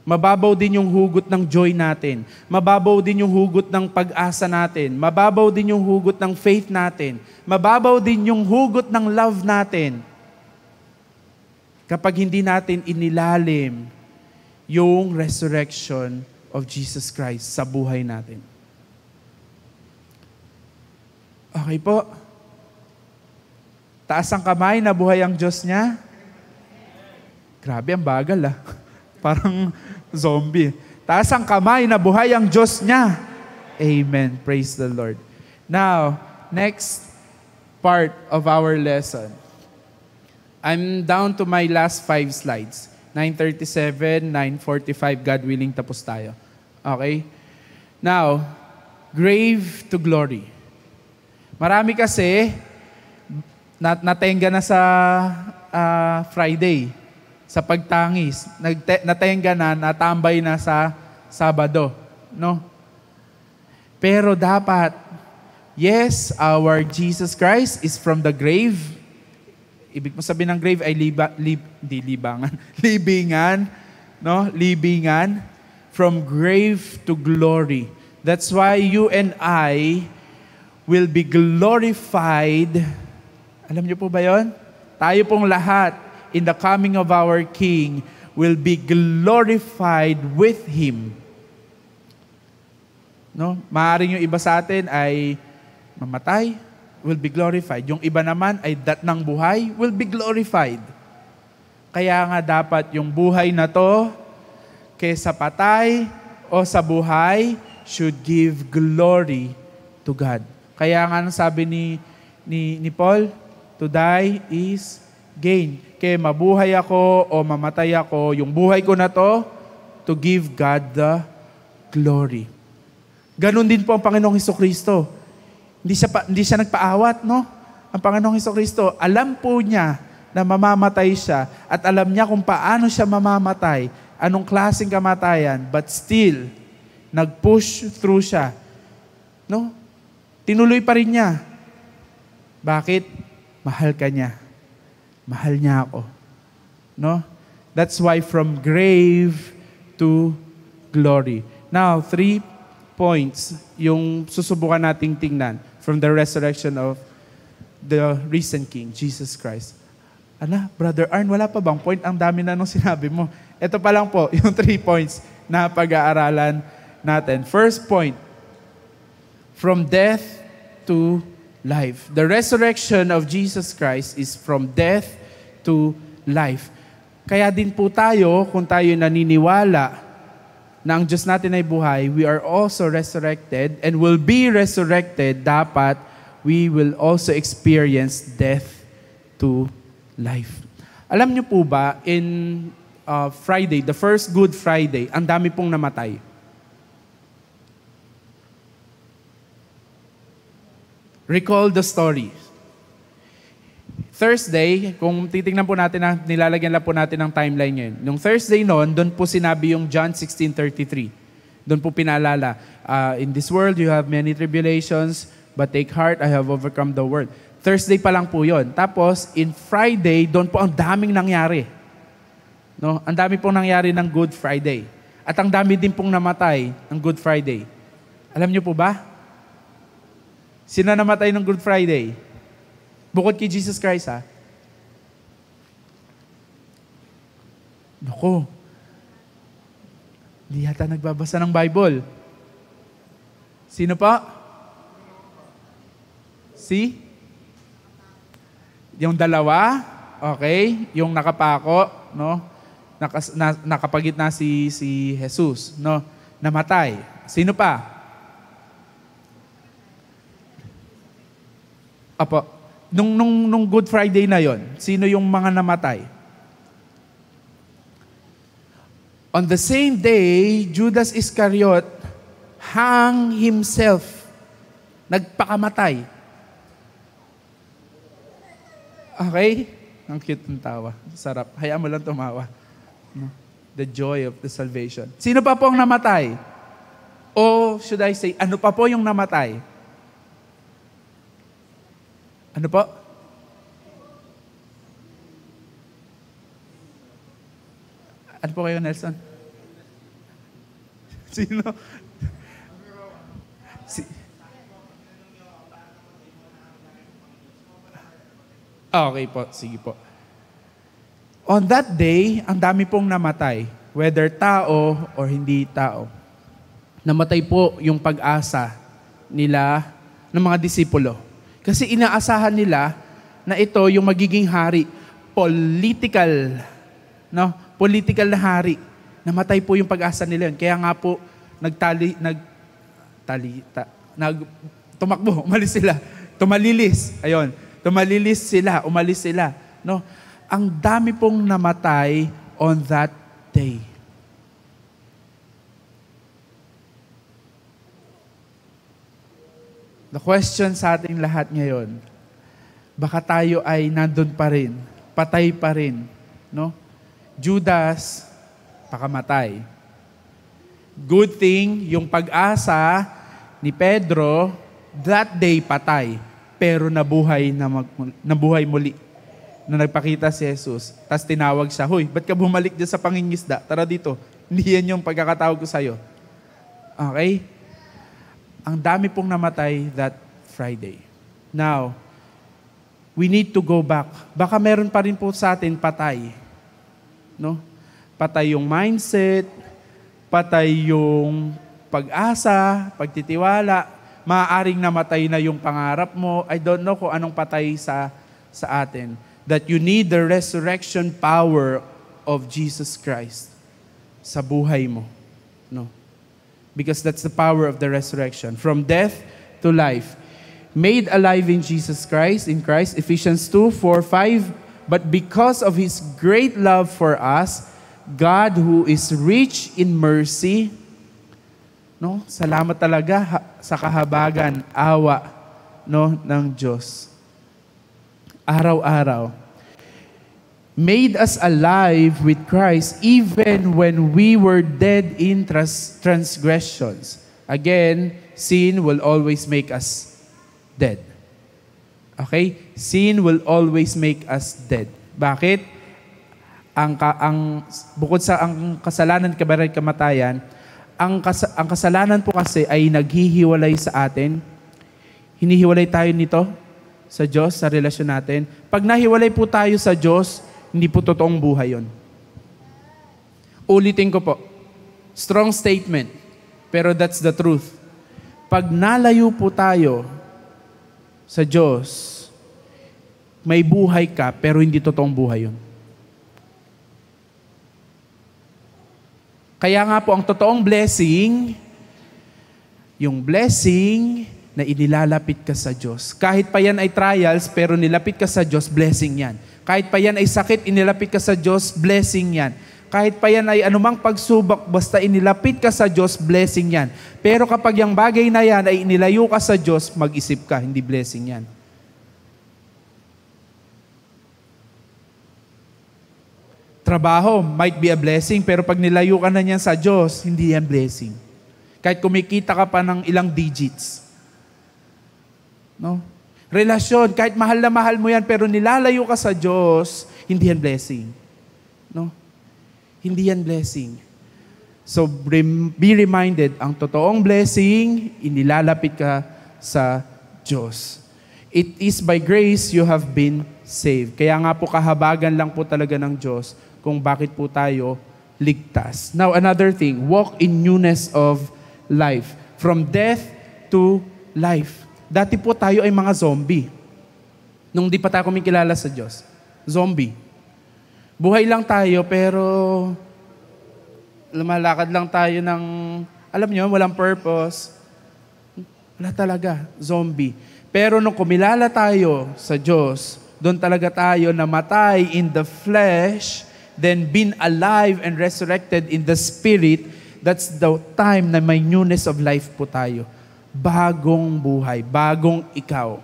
Mababaw din yung hugot ng joy natin. Mababaw din yung hugot ng pag-asa natin. Mababaw din yung hugot ng faith natin. Mababaw din yung hugot ng love natin. Kapag hindi natin inilalim yung resurrection of Jesus Christ sa buhay natin. Okay po. Taas ang kamay na buhay ang Diyos niya. Grabe, ang bagal ah. Parang zombie. Taas ang kamay na buhay ang Diyos niya. Amen. Praise the Lord. Now, next part of our lesson. I'm down to my last 5 slides. 9:37, 9:45, God willing, tapos tayo. Okay? Now, grave to glory. Marami kasi, natenga na sa Friday, sa pagtangis. Natenga na, natambay na sa Sabado. No? Pero dapat, yes, our Jesus Christ is from the grave. Ibig mo sabihin ng grave ay libingan, no? Libingan from grave to glory. That's why you and I will be glorified. Alam niyo po ba 'yon? Tayo pong lahat in the coming of our King will be glorified with Him. No? Maaaring yung iba sa atin ay mamatay, will be glorified. Yung iba naman ay datnang buhay, will be glorified. Kaya nga dapat yung buhay na to, kaysa patay o sa buhay, should give glory to God. Kaya nga sabi ni Paul, to die is gain. Kaya mabuhay ako o mamatay ako, yung buhay ko na to give God the glory. Ganon din po ang Panginoong Hesukristo. Hindi siya nagpaawat, no? Ang Panginoong Hesukristo, alam po niya na mamamatay siya at alam niya kung paano siya mamamatay, anong klaseng kamatayan, but still, nag-push through siya. No? Tinuloy pa rin niya. Bakit? Mahal ka niya. Mahal niya ako. No? That's why from grave to glory. Now, 3 points yung susubukan nating tingnan from the resurrection of the risen King, Jesus Christ. Brother Arn, wala pa bang point? Ang dami na nung sinabi mo. Ito pa lang po, yung 3 points na pag-aaralan natin. First point, from death to life. The resurrection of Jesus Christ is from death to life. Kaya din po tayo, kung tayo naniniwala na ang Diyos natin ay buhay, we are also resurrected and will be resurrected. Dapat we will also experience death to life. Alam niyo po ba, in Friday, the first Good Friday, ang dami pong namatay. Recall the story. Thursday, kung titingnan po natin, nilalagyan lang po natin ng timeline ngayon. Nung Thursday noon, doon po sinabi yung John 16:33. Doon po pinaalala, in this world you have many tribulations, but take heart, I have overcome the world. Thursday pa lang po yun. Tapos, in Friday, doon po ang daming nangyari. No? Ang dami pong nangyari ng Good Friday. At ang dami din pong namatay ng Good Friday. Alam niyo po ba? Sino namatay ng Good Friday? Bukod kay Jesus Christ, ha? Naku. Hindi yata nagbabasa ng Bible. Sino pa? Yung dalawa, okay? Yung nakapako, no? Nakapagitna si Jesus, no? Namatay. Sino pa? Apo, nung Good Friday na yon, sino yung mga namatay? On the same day, Judas Iscariot hung himself. Nagpakamatay. Okay? Ang cute ng tawa. Sarap. Hayaan mo lang tumawa. No? The joy of the salvation. Sino pa po ang namatay? O should I say, ano pa po yung namatay? Ano po? Ano po kayo, Nelson? Sino? Okay po, sige po. On that day, ang dami pong namatay, whether tao or hindi tao. Namatay po yung pag-asa nila ng mga disipulo. Kasi inaasahan nila na ito yung magiging hari, political, no? Political na hari. Namatay po yung pag-asa nila yun. Kaya nga po tumakbo, umalis sila. Tumalilis. Ayun. Tumalilis sila, umalis sila. No? Ang dami pong namatay on that day. The question sa ating lahat ngayon, baka tayo ay nandun pa rin, patay pa rin. No? Judas, pakamatay. Good thing, yung pag-asa ni Pedro, that day patay. Pero nabuhay muli. Na nagpakita si Jesus. Tapos tinawag siya, "Hoy, ba't ka bumalik dyan sa pangingisda? Tara dito." Hindi yan yung pagkakatawag ko sa'yo. Okay? Ang dami pong namatay that Friday. Now, we need to go back. Baka meron pa rin po sa atin patay. No? patay yung mindset, patay yung pag-asa, pagtitiwala, maaaring namatay na yung pangarap mo. I don't know kung anong patay sa atin. That you need the resurrection power of Jesus Christ sa buhay mo. No? Because that's the power of the resurrection. From death to life. Made alive in Jesus Christ, in Christ, Ephesians 2:4-5. But because of His great love for us, God who is rich in mercy, no? Salamat talaga sa kahabagan, awa, no, ng Diyos. Araw-araw. Made us alive with Christ even when we were dead in transgressions. Again, sin will always make us dead. Okay? Sin will always make us dead. Bakit? Bukod sa ang kasalanan, kabaran, kamatayan, ang kasalanan po kasi ay naghihiwalay sa atin. Hinihiwalay tayo nito sa Diyos, sa relasyon natin. Pag nahiwalay po tayo sa Diyos, hindi po totoong buhay yon. Ulitin ko po. Strong statement. Pero that's the truth. Pag nalayo po tayo sa Diyos, may buhay ka, pero hindi totoong buhay yun. Kaya nga po, ang totoong blessing, yung blessing na inilalapit ka sa Diyos. Kahit pa yan ay trials, pero nilapit ka sa Diyos, blessing yan. Kahit pa yan ay sakit, inilapit ka sa Diyos, blessing yan. Kahit pa yan ay anumang pagsubok, basta inilapit ka sa Diyos, blessing yan. Pero kapag yung bagay na yan ay inilayo ka sa Diyos, mag-isip ka, hindi blessing yan. Trabaho might be a blessing, pero pag nilayo ka na niyan sa Diyos, hindi yan blessing. Kahit kumikita ka pa ng ilang digits. No? Relasyon, kahit mahal na mahal mo yan, pero nilalayo ka sa Diyos, hindi yan blessing. No? Hindi yan blessing. So, be reminded, ang totoong blessing, inilalapit ka sa Diyos. It is by grace you have been saved. Kaya nga po, kahabagan lang po talaga ng Diyos kung bakit po tayo ligtas. Now, another thing, walk in newness of life. From death to life. Dati po tayo ay mga zombie. Nung di pa tayo kumikilala sa Diyos. Zombie. Buhay lang tayo, pero lumalakad lang tayo ng, alam nyo, walang purpose. Wala talaga. Zombie. Pero nung kumilala tayo sa Diyos, doon talaga tayo namatay in the flesh, then been alive and resurrected in the spirit. That's the time na may newness of life po tayo. Bagong buhay, bagong ikaw.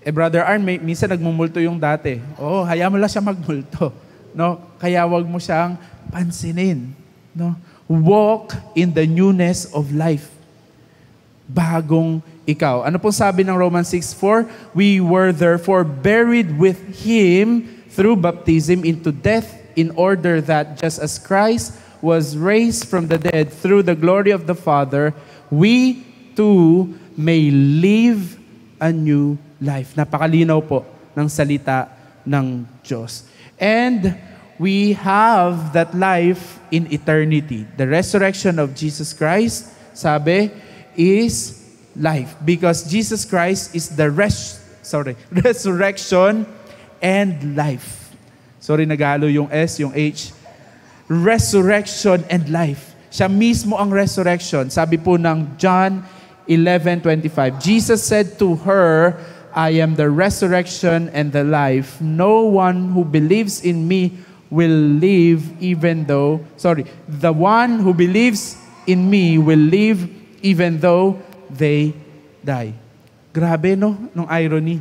Brother Arn, minsan nagmumulto yung dati. Hayaan mo lang siya magmulto. No? Kaya wag mo siyang pansinin. No? Walk in the newness of life. Bagong ikaw. Ano pong sabi ng Romans 6:4? We were therefore buried with Him through baptism into death, in order that just as Christ was raised from the dead through the glory of the Father, we too may live a new life. Napakalinaw po ng salita ng Diyos. And we have that life in eternity. The resurrection of Jesus Christ, sabi, is life. Because Jesus Christ is the resurrection and life. Sorry, nagalo yung S, yung H. Resurrection and life. Siya mismo ang resurrection. Sabi po ng John 11:25. Jesus said to her, I am the resurrection and the life. No one who believes in me will live even though, the one who believes in me will live even though they die. Grabe, no? Nung irony.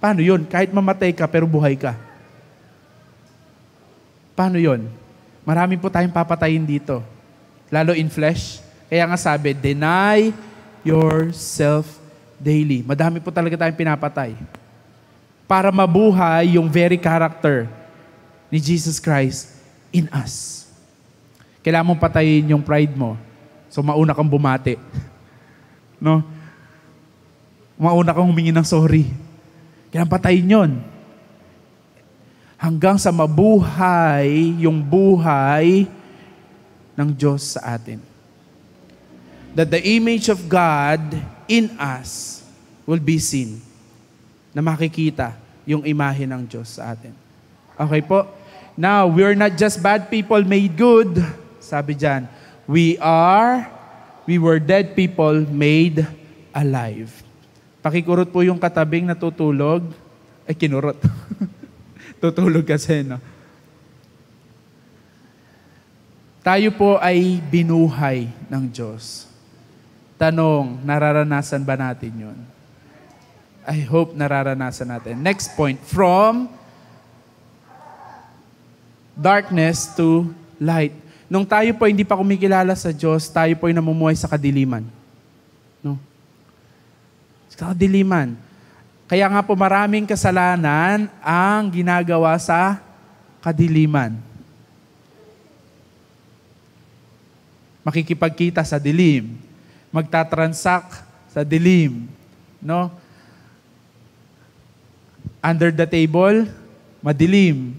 Paano yun? Kahit mamatay ka, pero buhay ka. Paano yun? Marami po tayong papatayin dito. Lalo in flesh. Kaya nga sabi, deny yourself daily. Madami po talaga tayong pinapatay. Para mabuhay yung very character ni Jesus Christ in us. Kailangan mong patayin yung pride mo. So mauna kang bumati. No? Mauna kang humingi ng sorry. Kailangan patayin yun. hanggang sa mabuhay yung buhay ng Diyos sa atin. That the image of God in us will be seen. Na makikita yung imahe ng Diyos sa atin. Okay po? Now, we're not just bad people made good. Sabi dyan, we were dead people made alive. Pakikurot po yung katabing natutulog. Ay, kinurot. Tutulog kasi, no? Tayo po ay binuhay ng Diyos. Tanong, nararanasan ba natin yun? I hope nararanasan natin. Next point, from darkness to light. Nung tayo po hindi pa kumikilala sa Diyos, tayo po ay namumuhay sa kadiliman. No? Sa kadiliman. Kaya nga po maraming kasalanan ang ginagawa sa kadiliman. Makikipagkita sa dilim. Magtatransact sa dilim. No? Under the table, madilim.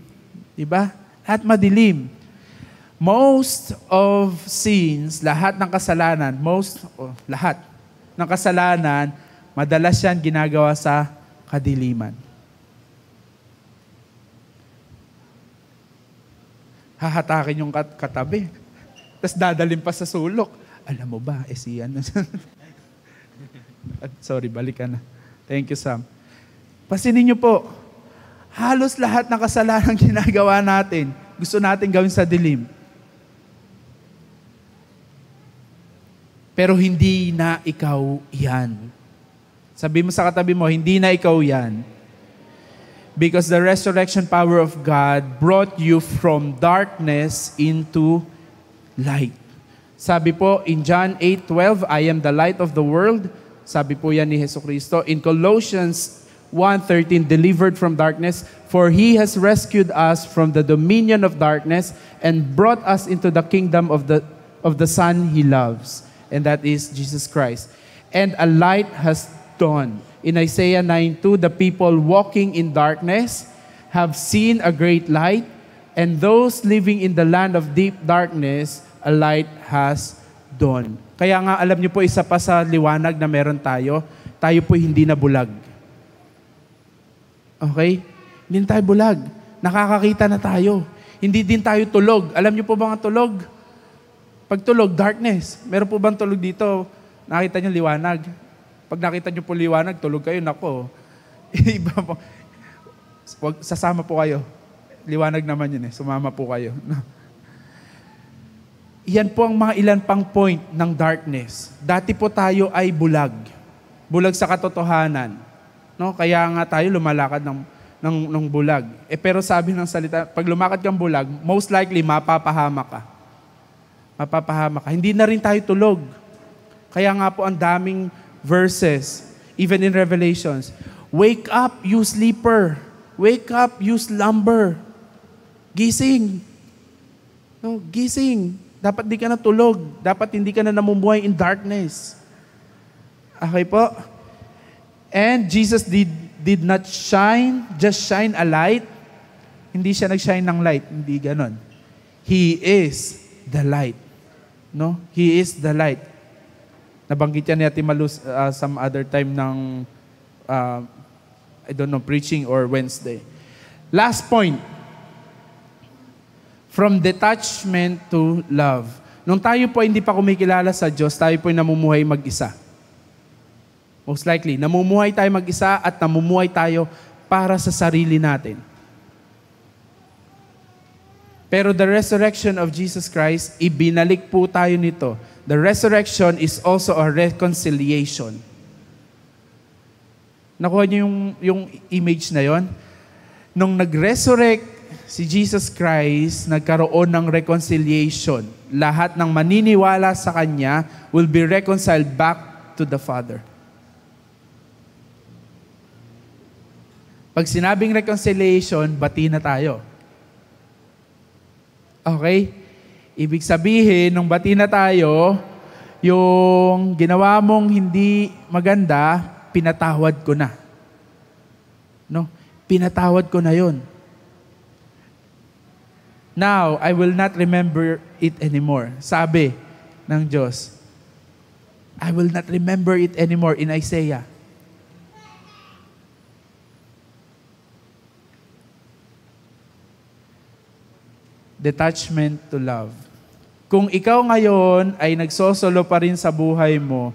Diba? Lahat madilim. Most of sins, lahat ng kasalanan, lahat ng kasalanan, madalas yan ginagawa sa kadiliman. Hahatakin yung katabi. Tapos dadalhin pa sa sulok. Alam mo ba, siyan. Sorry, balikan na. Thank you, Sam. Pasinin niyo po, halos lahat ng kasalanan ginagawa natin, gusto natin gawin sa dilim. Pero hindi na ikaw yan. Sabi mo sa katabi mo, hindi na ikaw yan. Because the resurrection power of God brought you from darkness into light. Sabi po in John 8:12, I am the light of the world. Sabi po yan ni Jesucristo. In Colossians 1:13, delivered from darkness, for He has rescued us from the dominion of darkness and brought us into the kingdom of the Son He loves. And that is Jesus Christ. And a light has dawned. In Isaiah 9:2, the people walking in darkness have seen a great light, and those living in the land of deep darkness, a light has dawned. Kaya nga, alam niyo po, isa pa sa liwanag na meron tayo po hindi na bulag. Okay? Hindi na tayo bulag. Nakakakita na tayo. Hindi din tayo tulog. Alam niyo po ba ang tulog? Pag tulog, darkness. Meron po bang tulog dito? Nakita niyo liwanag. Pag nakita niyo po liwanag, tulog kayo, nako. Iba po. Sasama po kayo. Liwanag naman yun eh. Sumama po kayo. Yan po ang mga ilan pang point ng darkness. Dati po tayo ay bulag. Bulag sa katotohanan. No? Kaya nga tayo lumalakad ng bulag. Pero sabi ng salita, pag lumakad kang bulag, most likely mapapahama ka. Mapapahama ka. Hindi na rin tayo tulog. Kaya nga po ang daming verses, even in Revelations. Wake up, you sleeper. Wake up, you slumber. Gising. No, gising. Dapat di ka na tulog. Dapat hindi ka na namumuhay in darkness. Okay po? And Jesus did not just shine a light. Hindi siya nag-shine ng light. Hindi ganon. He is the light. No? He is the light. Nabanggit yan ni Ate Malu some other time ng, I don't know, preaching or Wednesday. Last point. From detachment to love. Nung tayo po hindi pa kumikilala sa Diyos, tayo po namumuhay mag-isa. Most likely, namumuhay tayo mag-isa at namumuhay tayo para sa sarili natin. Pero the resurrection of Jesus Christ, ibinalik po tayo nito. The resurrection is also a reconciliation. Nakuha niyo yung image na yon? Nung nag-resurrect si Jesus Christ, nagkaroon ng reconciliation. Lahat ng maniniwala sa Kanya will be reconciled back to the Father. Pag sinabing reconciliation, bati na tayo. Okay? Ibig sabihin, nung bati na tayo, yung ginawa mong hindi maganda, pinatawad ko na. No? Pinatawad ko na yon. Now, I will not remember it anymore. Sabi ng Diyos, I will not remember it anymore in Isaiah. Detachment to love. Kung ikaw ngayon ay nagsosolo pa rin sa buhay mo,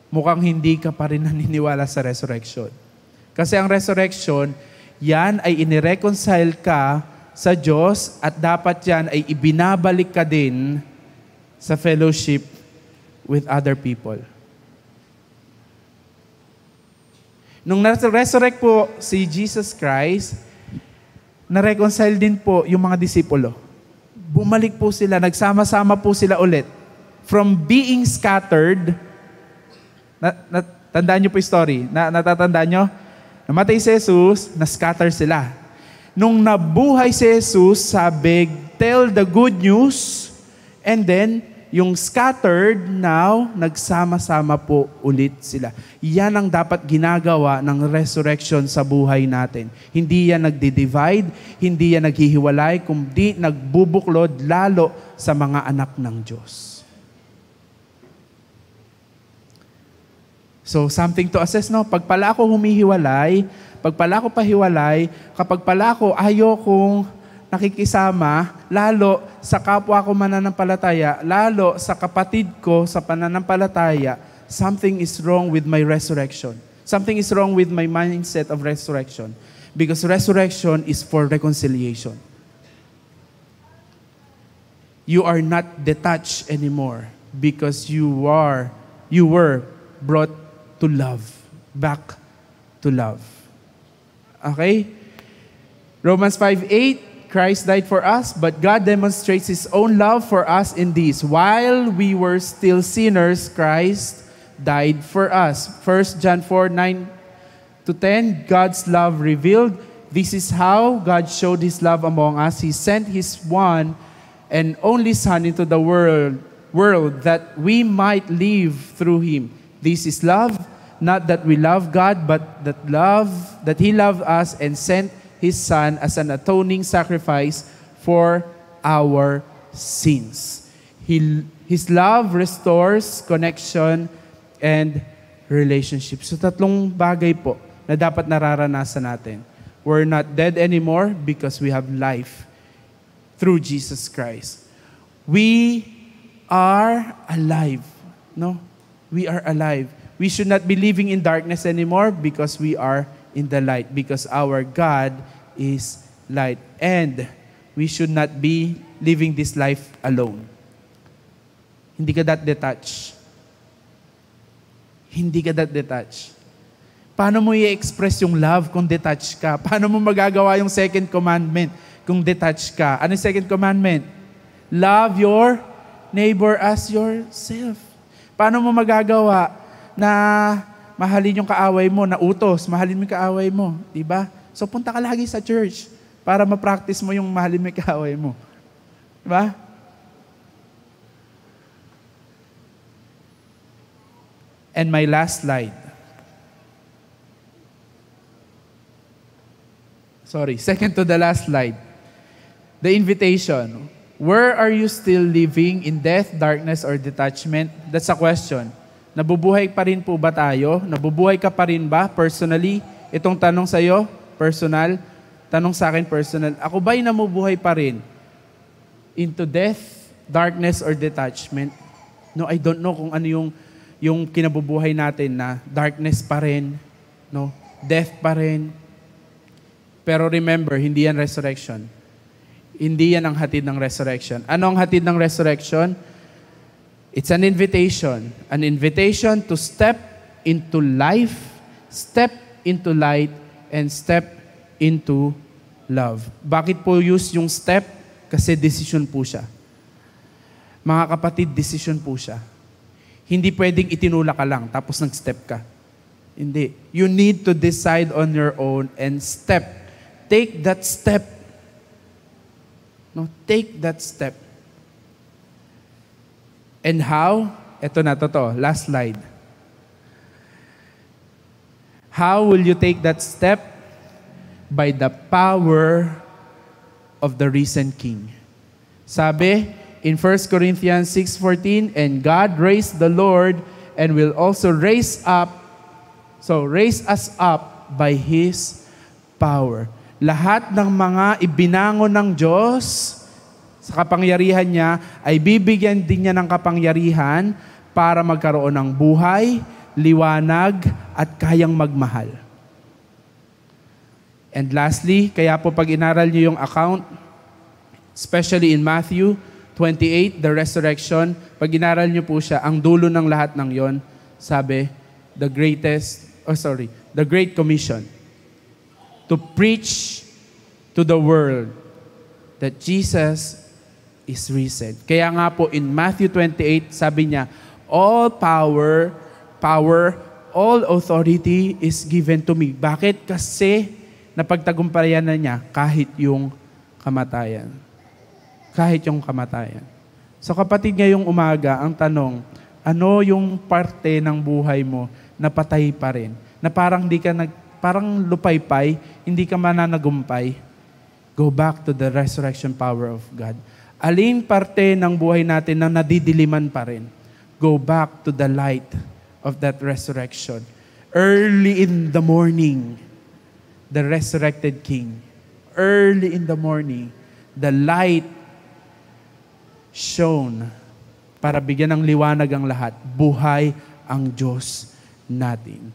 mukhang hindi ka pa rin naniniwala sa resurrection. Kasi ang resurrection, yan ay inireconcile ka sa Diyos at dapat yan ay ibinabalik ka din sa fellowship with other people. Nung na-resurrect po si Jesus Christ, na-reconcile din po yung mga disipulo. Bumalik po sila, nagsama-sama po sila ulit. From being scattered, tandaan nyo po yung story, natatandaan nyo? Namatay si Jesus, na-scatter sila. Nung nabuhay si Jesus, sabi, tell the good news, and then, yung scattered now, nagsama-sama po ulit sila. Yan ang dapat ginagawa ng resurrection sa buhay natin. Hindi yan nagdi-divide, hindi yan naghihiwalay, kundi nagbubuklod lalo sa mga anak ng Diyos. So, something to assess, no? Pag pala ako humihiwalay, pag pala ako pahiwalay, kapag pala ako ayokong nakikisama, lalo sa kapwa ko mananampalataya, lalo sa kapatid ko sa pananampalataya, something is wrong with my resurrection. Something is wrong with my mindset of resurrection. Because resurrection is for reconciliation. You are not detached anymore because you were brought to love. Back to love. Okay? Romans 5:8, Christ died for us, but God demonstrates His own love for us in this. While we were still sinners, Christ died for us. 1 John 4:9-10, God's love revealed. This is how God showed His love among us. He sent His one and only Son into the world that we might live through Him. This is love, not that we love God, but that He loved us and sent His Son as an atoning sacrifice for our sins. His love restores connection and relationship. So tatlong bagay po na dapat nararanasan natin. We're not dead anymore because we have life through Jesus Christ. We are alive. No? We are alive. We should not be living in darkness anymore because we are in the light, because our God is light. And we should not be living this life alone. Hindi ka that detached. Hindi ka that detached. Paano mo i-express yung love kung detached ka? Paano mo magagawa yung second commandment kung detached ka? Ano yung second commandment? Love your neighbor as yourself. Paano mo magagawa na mahalin yung kaaway mo, na utos, mahalin mo yung kaaway mo, di ba? So punta ka lagi sa church para ma-practice mo yung mahalin mo yung kaaway mo. Di ba? And my last slide. Sorry, second to the last slide. The invitation. Where are you still living, in death, darkness, or detachment? That's a question. Nabubuhay pa rin po ba tayo? Nabubuhay ka pa rin ba personally? Itong tanong sa iyo, personal. Tanong sa akin, personal. Ako ba'y namubuhay pa rin? Into death, darkness, or detachment? No, I don't know kung ano yung kinabubuhay natin na darkness pa rin, no? Death pa rin. Pero remember, hindi yan resurrection. Hindi yan ang hatid ng resurrection. Ano ang hatid ng resurrection? It's an invitation to step into life, step into light, and step into love. Bakit po use yung step? Kasi decision po siya. Mga kapatid, decision po siya. Hindi pwedeng itinulak ka lang, tapos nag-step ka. Hindi. You need to decide on your own and step. Take that step. No, take that step. And how? Ito na, totoo. Last slide. How will you take that step? By the power of the risen King. Sabi in 1 Corinthians 6:14, and God raised the Lord and will also raise us up by His power. Lahat ng mga ibinangon ng Diyos sa kapangyarihan niya ay bibigyan din niya ng kapangyarihan para magkaroon ng buhay, liwanag, at kayang magmahal. And lastly, kaya po pag inaral niyo yung account, especially in Matthew 28, the resurrection, pag inaral niyo po siya, ang dulo ng lahat ng yon, sabi, the Great Commission, to preach to the world that Jesus is risen. Kaya nga po in Matthew 28, sabi niya, all power, all authority is given to me. Bakit? Kasi napagtagumpayan na niya kahit yung kamatayan. Kahit yung kamatayan. So kapatid, ngayong umaga, ang tanong, ano yung parte ng buhay mo na patay pa rin? Na parang parang lupaypay, hindi ka mananagumpay. Go back to the resurrection power of God. Alin parte ng buhay natin na nadidiliman pa rin? Go back to the light of that resurrection. Early in the morning, the resurrected King. Early in the morning, the light shone para bigyan ng liwanag ang lahat. Buhay ang Diyos natin.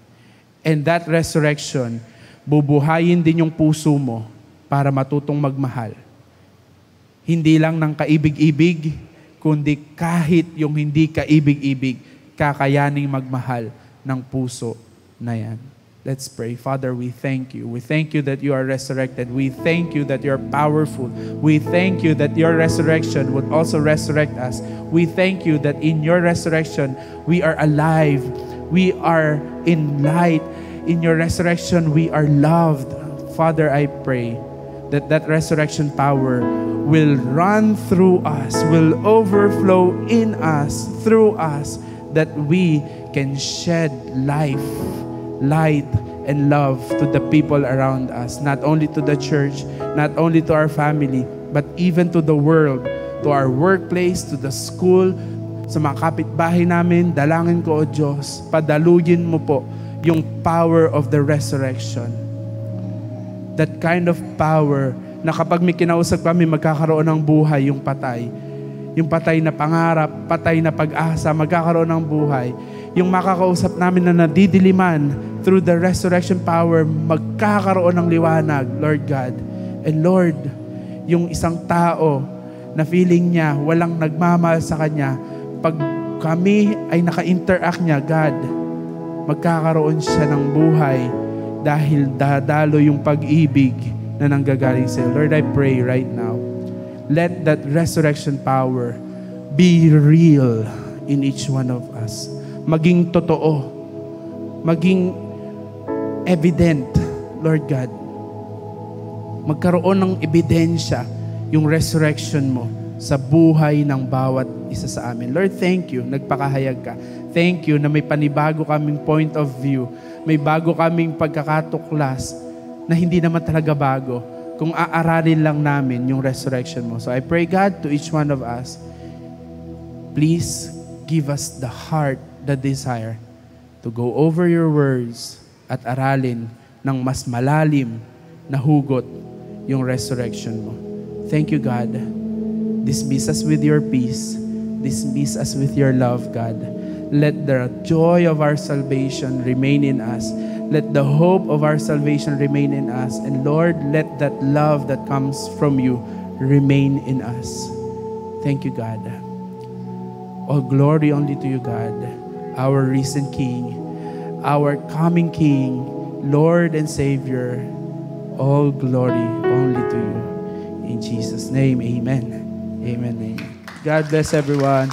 And that resurrection, bubuhayin din yung puso mo para matutong magmahal. Hindi lang ng kaibig-ibig, kundi kahit yung hindi kaibig-ibig, kakayaning magmahal ng puso na yan. Let's pray. Father, we thank you. We thank you that you are resurrected. We thank you that you're powerful. We thank you that your resurrection would also resurrect us. We thank you that in your resurrection, we are alive. We are in light. In your resurrection, we are loved. Father, I pray that that resurrection power will run through us, will overflow in us, through us, that we can shed life, light, and love to the people around us, not only to the church, not only to our family, but even to the world, to our workplace, to the school, sa mga kapitbahay namin. Dalangin ko, O Diyos, padalugin mo po yung power of the resurrection. That kind of power na kapag may kinausap kami, magkakaroon ng buhay yung patay. Yung patay na pangarap, patay na pag-asa, magkakaroon ng buhay. Yung makakausap namin na nadidiliman, through the resurrection power, magkakaroon ng liwanag, Lord God. And Lord, yung isang tao na feeling niya, walang nagmamahal sa kanya, pag kami ay naka-interact niya, God, magkakaroon siya ng buhay dahil dadalo yung pag-ibig na nanggagaling sa'yo. Lord, I pray right now, let that resurrection power be real in each one of us. Maging totoo, maging evident, Lord God. Magkaroon ng ebidensya yung resurrection mo sa buhay ng bawat isa sa amin. Lord, thank you, nagpakahayag ka. Thank you na may panibago kaming point of view, may bago kaming pagkakatuklas na hindi naman talaga bago kung aaralin lang namin yung resurrection mo. So I pray, God, to each one of us, please give us the heart, the desire to go over your words at aralin ng mas malalim na hugot yung resurrection mo. Thank you, God. Dismiss us with your peace. Dismiss us with your love, God. Let the joy of our salvation remain in us. Let the hope of our salvation remain in us. And Lord, let that love that comes from you remain in us. Thank you, God. All glory only to you, God, our risen King, our coming King, Lord and Savior. All glory only to you. In Jesus' name, amen. Amen. Amen. God bless everyone.